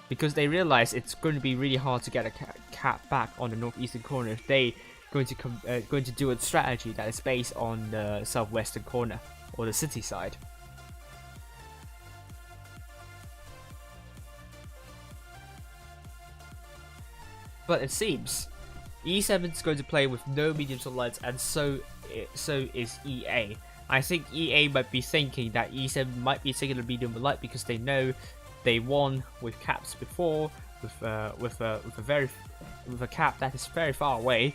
because they realize it's going to be really hard to get a cap back on the northeastern corner if they going to do a strategy that is based on the southwestern corner or the city side. But it seems E7 is going to play with no mediums or lights, and so is EA. I think EA might be thinking that E7 might be taking a medium or light because they know they won with caps before, with a cap that is very far away.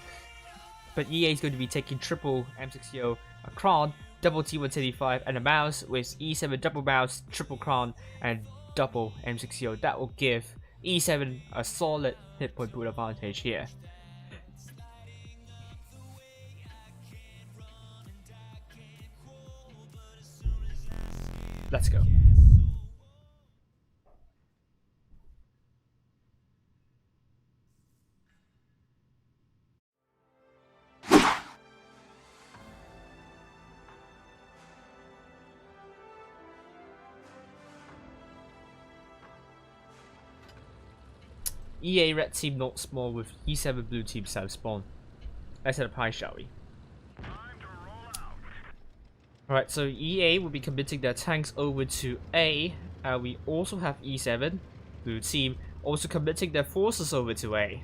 But EA is going to be taking triple M60, a Kron, double T175, and a mouse with E7 double mouse, triple Kron, and double M60. That will give E7 a solid hit point pool advantage here. Let's go. EA red team not small with E7 blue team south spawn. Let's set a pie, shall we? Alright, so EA will be committing their tanks over to A. We also have E7 blue team also committing their forces over to A.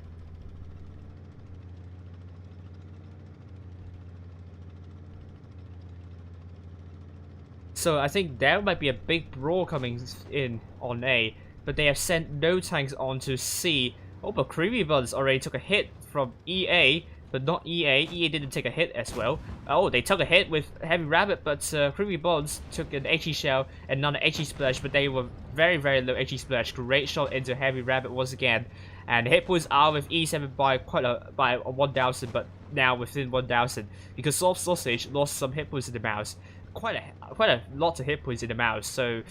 So I think there might be a big brawl coming in on A. But they have sent no tanks onto C. Oh, but Creamy Buns already took a hit from EA, but not EA. EA didn't take a hit as well. Oh, they took a hit with Heavy Rabbit, but Creamy Buns took an HE shell and not an HE splash, but they were very, very low HE splash. Great shot into Heavy Rabbit once again. And hit points are with E7 by by 1,000, but now within 1,000 because Soft Sausage lost some hit points in the mouse. Quite a lot of hit points in the mouse. So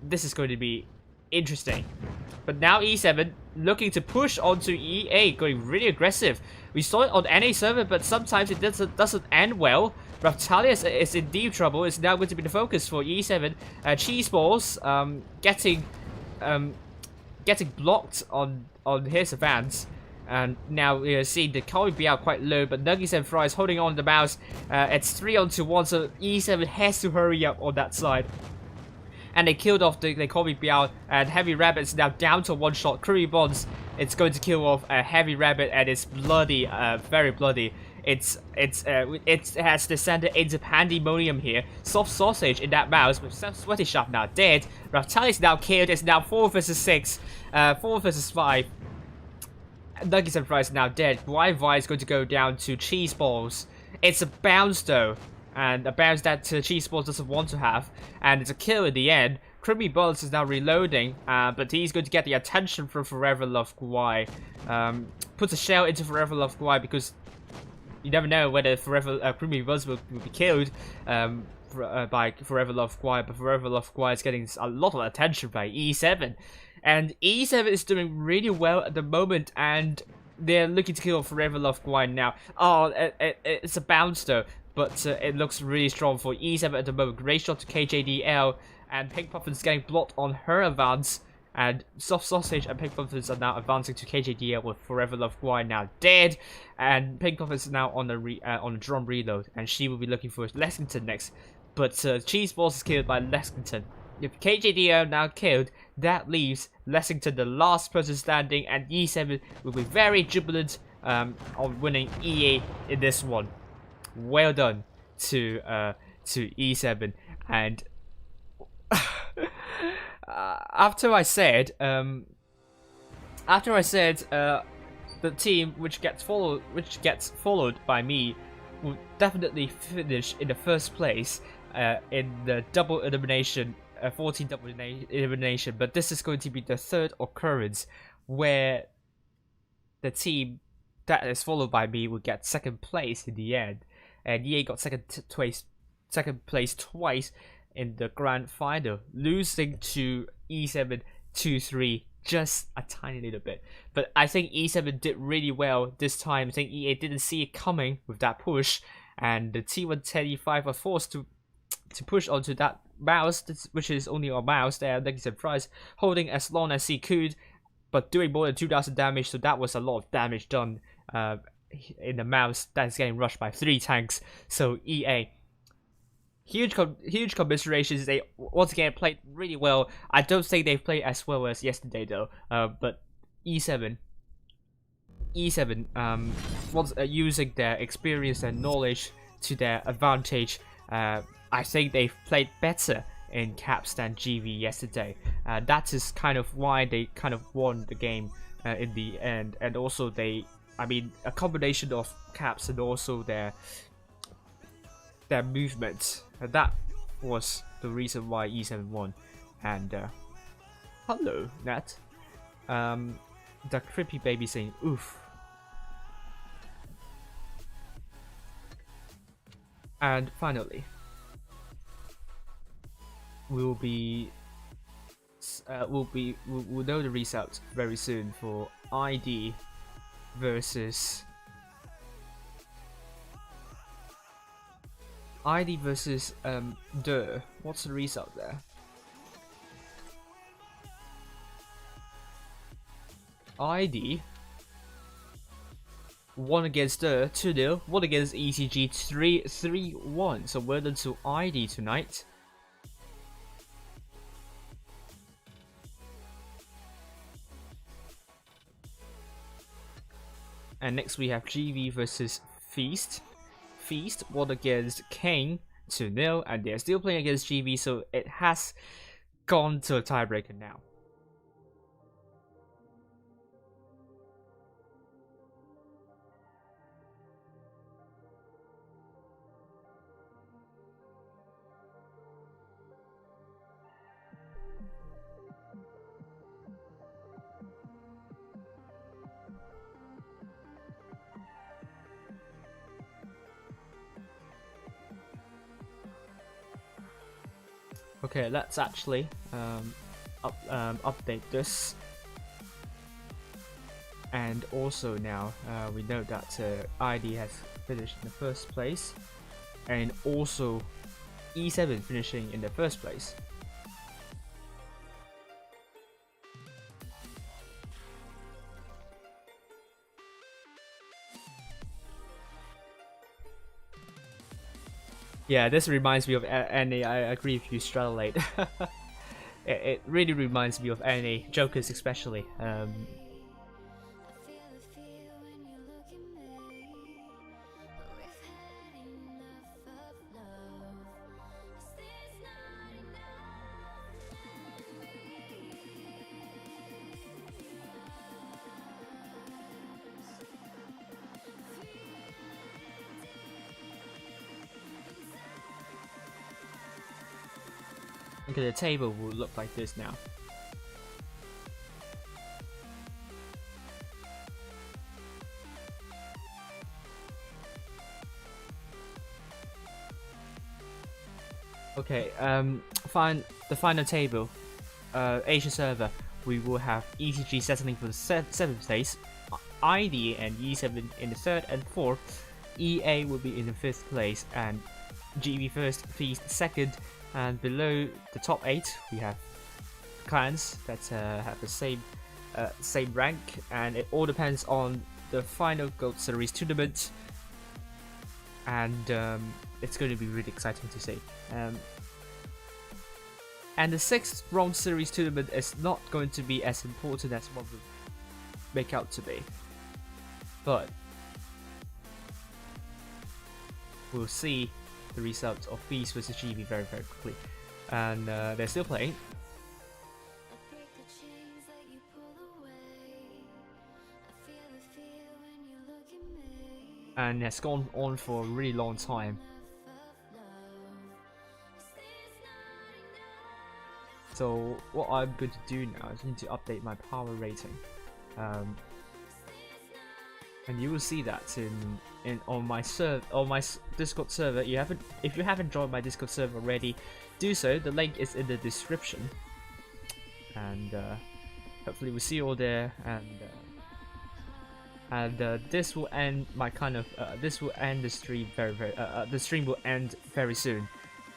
this is going to be interesting. But now E7 looking to push onto EA, going really aggressive. We saw it on NA server, but sometimes it doesn't end well. Raftalius is in deep trouble. It's now going to be the focus for E7. Cheese Balls getting blocked on his advance. And now we are seeing the Kobe be out quite low, but Nuggets and Fries holding on the mouse. It's 3-on-1, so E7 has to hurry up on that side. And they killed off the Kobe Biao, and Heavy Rabbit is now down to one shot. Curry Bonds, it's going to kill off a Heavy Rabbit, and it's bloody, very bloody. It has descended into pandemonium here. Soft Sausage in that mouse with Sweaty Shop now dead. Raftali is now killed. It's now 4 versus 6, 4 versus 5. Nuggets and Fries now dead. YY is going to go down to Cheese Balls. It's a bounce though. And a bounce that Cheese Balls doesn't want to have, and it's a kill in the end. Creamy Bullets is now reloading, but he's going to get the attention from Forever Love Guai. Puts a shell into Forever Love Guai because you never know whether Creamy Bullets will be killed by Forever Love Guai, but Forever Love Guai is getting a lot of attention by E7. And E7 is doing really well at the moment, and they're looking to kill Forever Love Guai now. Oh, it's a bounce though. But it looks really strong for E7 at the moment. Great shot to KJDL, and Pink Puffins getting blocked on her advance. And Soft Sausage and Pink Puffins are now advancing to KJDL with Forever Love Guai now dead. And Pink Puffins is now on a drum reload, and she will be looking for Lexington next. But Cheese Balls is killed by Lexington. If KJDL now killed, that leaves Lexington the last person standing, and E7 will be very jubilant on winning EA in this one. Well done to E7. And after I said the team which gets followed by me will definitely finish in the first place in the double elimination, 14 double elimination, but this is going to be the third occurrence where the team that is followed by me will get second place in the end. And EA got second place twice in the grand final, losing to E7 2-3, just a tiny little bit. But I think E7 did really well this time. I think EA didn't see it coming with that push, and the T110E5 were forced to push onto that mouse, which is only a mouse there. Nuggets and Fries holding as long as he could. but doing more than 2,000 damage, so that was a lot of damage done in the mouse that's getting rushed by 3 tanks. So EA, huge commiserations. They once again played really well. I don't think they played as well as yesterday though, but E7 once using their experience and knowledge to their advantage, I think they played better in caps than GV yesterday. That is kind of why they kind of won the game in the end, and also I mean, a combination of caps and also their movements. That was the reason why E7 won. And hello, Nat. The creepy baby saying oof. And finally, we'll know the result very soon for ID versus Der. What's the result there? ID won against Der 2-0, won against ECG 3-1. So well done to ID tonight. And next we have GV versus Feast. Feast won against Kane 2-0, and they're still playing against GV, so it has gone to a tiebreaker now. Okay, let's actually update this. And also now we know that ID has finished in the first place, and also E7 finishing in the first place. Yeah, this reminds me of NA. I agree with you, Stradolate. It really reminds me of NA, Jokers especially. Okay, the table will look like this now. Okay, the final table, Asia server, we will have ECG settling for the 7th place, ID and E7 in the 3rd and 4th, EA will be in the 5th place, and GV 1st, Feast 2nd, and below the top 8 we have clans that have the same rank, and it all depends on the final Gold Series tournament, and it's going to be really exciting to see. And the 6th Bronze Series tournament is not going to be as important as one would make out to be, but we'll see the result of Feast vs GV very quickly, and they're still playing. And it's gone on for a really long time. So what I'm going to do now is I need to update my power rating, and you will see that on my Discord server. If you haven't joined my Discord server already, do so. The link is in the description, and hopefully we'll see you all there. And this will end my kind of this will end the stream the stream will end very soon,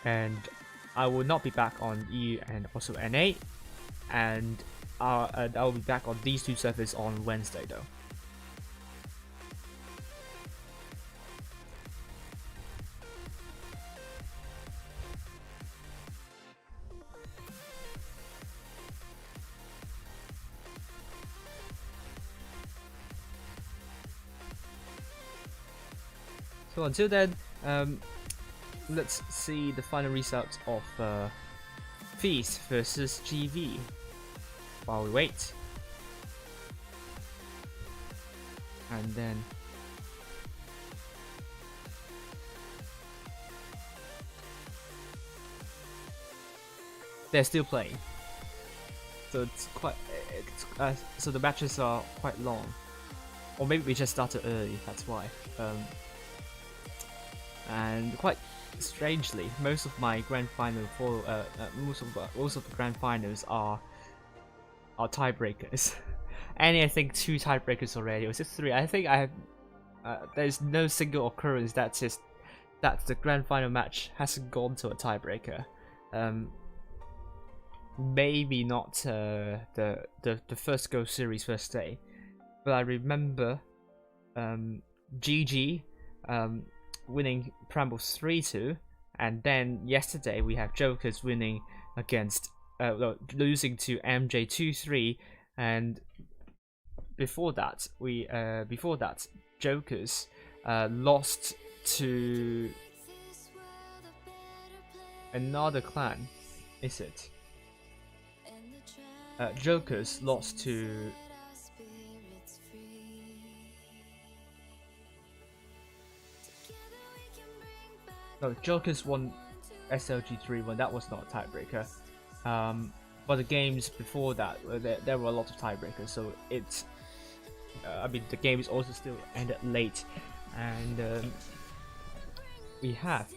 and I will not be back on EU and also NA, and I'll be back on these two servers on Wednesday though. So until then, let's see the final results of Feast versus GV while we wait. And then they're still playing, so it's quite so the matches are quite long, or maybe we just started early, that's why. And quite strangely, most of my grand final most of the grand finals are tiebreakers. And I think 2 tiebreakers already, or is it 3? I think I have. There's no single occurrence that the grand final match hasn't gone to a tiebreaker. Maybe not the first Go series first day, but I remember GG winning Pramble 3-2, and then yesterday we have Jokers winning against losing to MJ 2-3, and before that Jokers lost to another clan. Is it? Jokers lost to Jokers won SLG 3-1. That was not a tiebreaker. But the games before that, there were a lot of tiebreakers. So it's, I mean, the games also still ended late, and we have.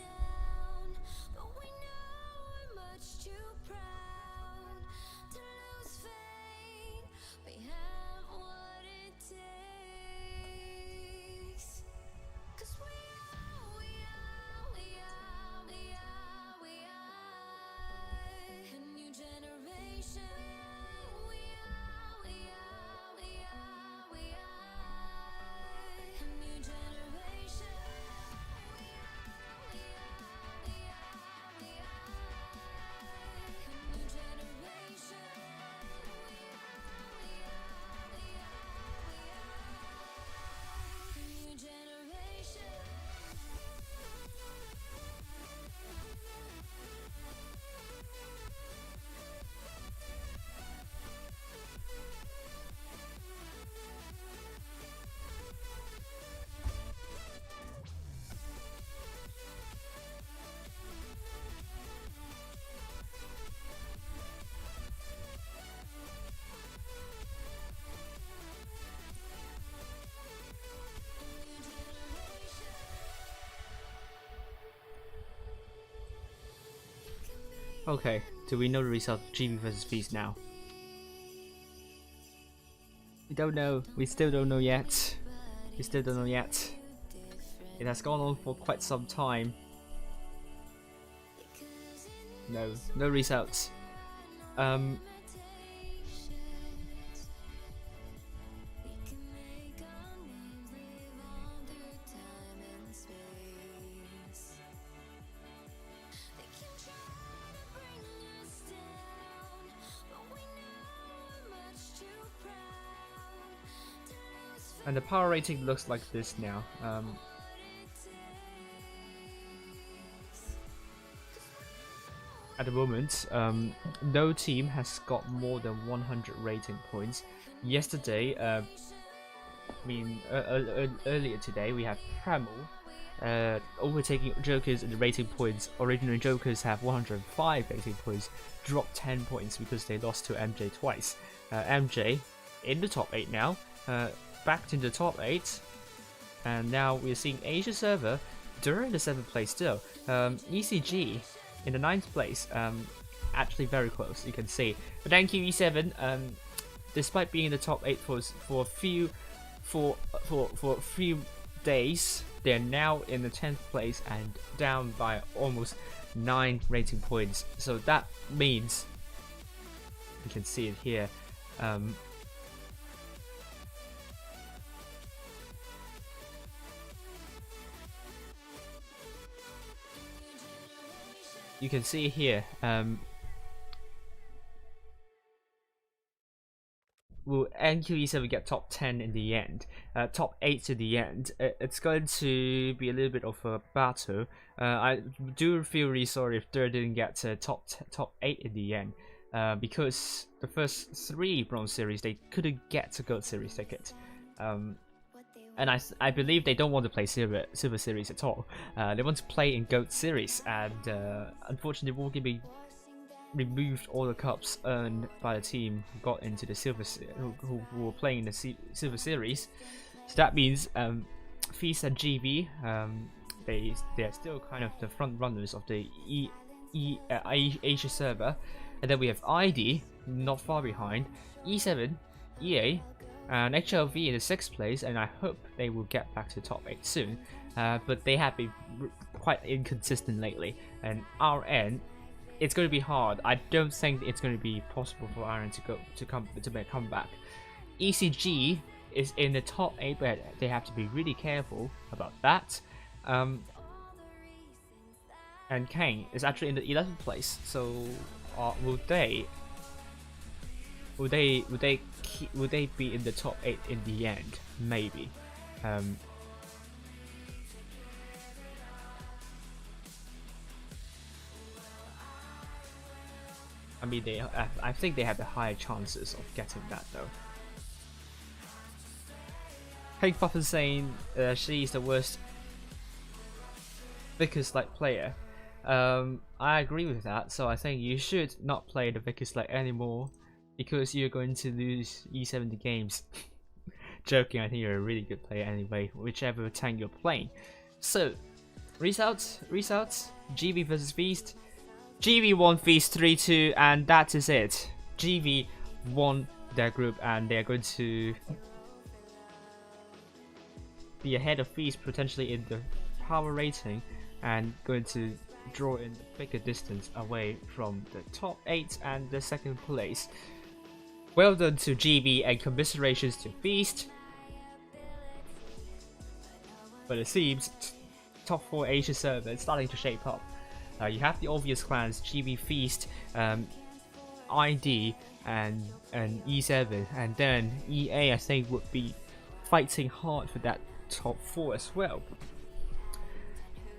Okay, do we know the result of GB versus Feast now? We don't know. We still don't know yet. We still don't know yet. It has gone on for quite some time. No, no results. And the power rating looks like this now. At the moment, no team has got more than 100 rating points. Yesterday, earlier today, we have Pramble overtaking Jokers in the rating points. Originally, Jokers have 105 rating points, dropped 10 points because they lost to MJ twice. MJ in the top 8 now. Back to the top 8, and now we're seeing Asia server during the 7th place still. ECG in the 9th place, actually very close, you can see. But thank you E7, despite being in the top 8 for a few days, they're now in the 10th place and down by almost 9 rating points. So that means, you can see it here, You can see here, will NQE7 get top 10 in the end, top 8 in the end? It's going to be a little bit of a battle. I do feel really sorry if they didn't get top 8 in the end, because the first 3 bronze series they couldn't get a gold series ticket. And I believe they don't want to play silver series at all. They want to play in gold series, and unfortunately will be removed all the cups earned by the team who got into the who were playing in the silver series. So that means Feast and GB, they are still kind of the front runners of the Asia server, and then we have ID not far behind, E7, EA, and HLV in the 6th place, and I hope they will get back to the top 8 soon. But they have been quite inconsistent lately, and RN, it's going to be hard. I don't think it's going to be possible for RN to make a comeback. ECG is in the top 8, but they have to be really careful about that. And Kane is actually in the 11th place. So will they be in the top 8 in the end? Maybe. I mean, I think they have the higher chances of getting that though. Hank Puffin saying she's the worst Vickers like player. I agree with that. So I think you should not play the Vickers like anymore, because you're going to lose E70 games. Joking, I think you're a really good player anyway, whichever tank you're playing. So, results, GB versus Feast. GB won Feast 3-2, and that is it. GB won their group, and they're going to be ahead of Feast potentially in the power rating, and going to draw in a bigger distance away from the top 8 and the 2nd place. Well done to GB, and commiserations to Feast. But it seems top 4 Asia server is starting to shape up. You have the obvious clans: GB, Feast, ID, and E7, and then EA I think would be fighting hard for that top 4 as well.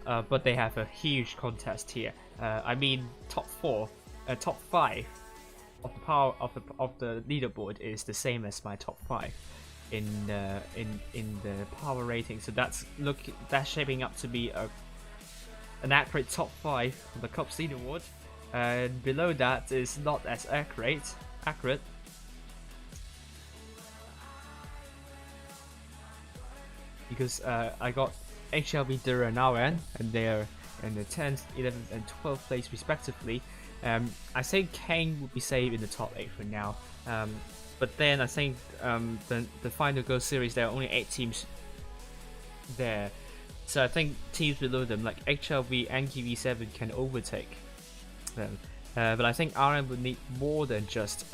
But they have a huge contest here. I mean, top 5 of the power of the leaderboard is the same as my top 5 in the power rating. So that's shaping up to be an accurate top 5 on the Cups leaderboard, and below that is not as accurate. Because I got HLB, Dura, and RN, and they're in the 10th, 11th, and 12th place respectively. I think Kane would be safe in the top 8 for now. But then I think the final Go series, there are only 8 teams there. So I think teams below them like HLV and QV7 can overtake them. But I think RM would need more than just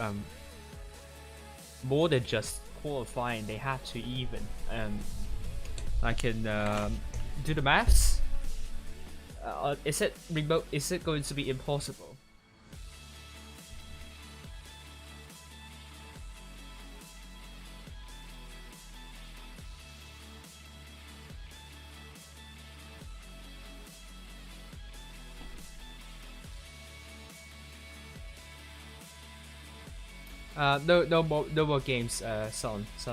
qualifying. They have to even. I can do the maths. Is it remote? Is it going to be impossible? No more games, Son. So.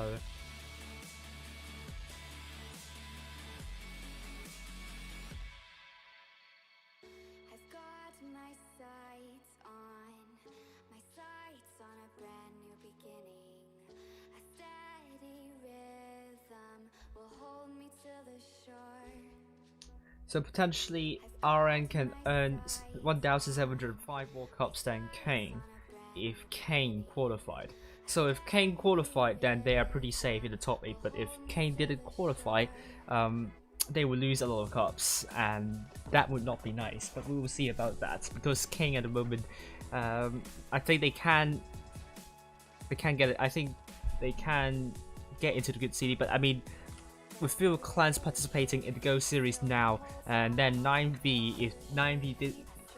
I've got my sights on a brand new beginning. A steady rhythm will hold me to the shore. So potentially RN can earn 1,705 more cups than Kane if Kane qualified. So if Kane qualified, then they are pretty safe in the top 8, but if Kane didn't qualify, they will lose a lot of cups, and that would not be nice. But we will see about that, because Kane at the moment, I think they can they can get it. I think they can get into the good city, but I mean, with few clans participating in the Go series now, and then 9V, if 9V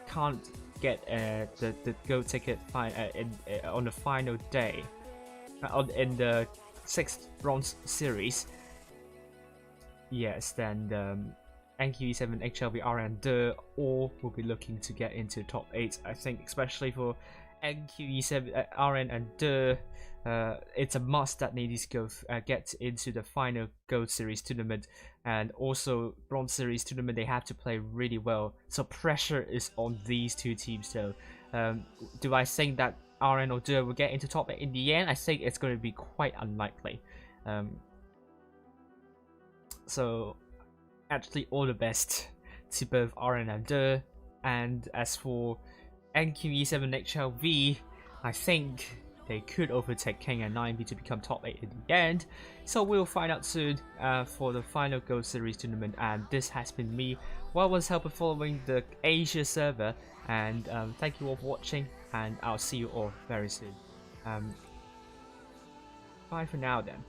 can't get the Go ticket on the final day, in the 6th bronze series, yes, then NQE7, HLV, RN, all will be looking to get into the top 8. I think especially for NQE7, RN and it's a must that they need to go get into the final Gold Series tournament, and also Bronze Series tournament. They have to play really well, so pressure is on these two teams though. Do I think that RN or will get into top 8 in the end? I think it's going to be quite unlikely. So actually all the best to both RN and and as for NQE7 HLV, I think they could overtake King and 9B to become top 8 in the end. So we'll find out soon for the final Gold Series tournament. And this has been me, Wild's Helper, following the Asia server. And thank you all for watching, and I'll see you all very soon. Bye for now then.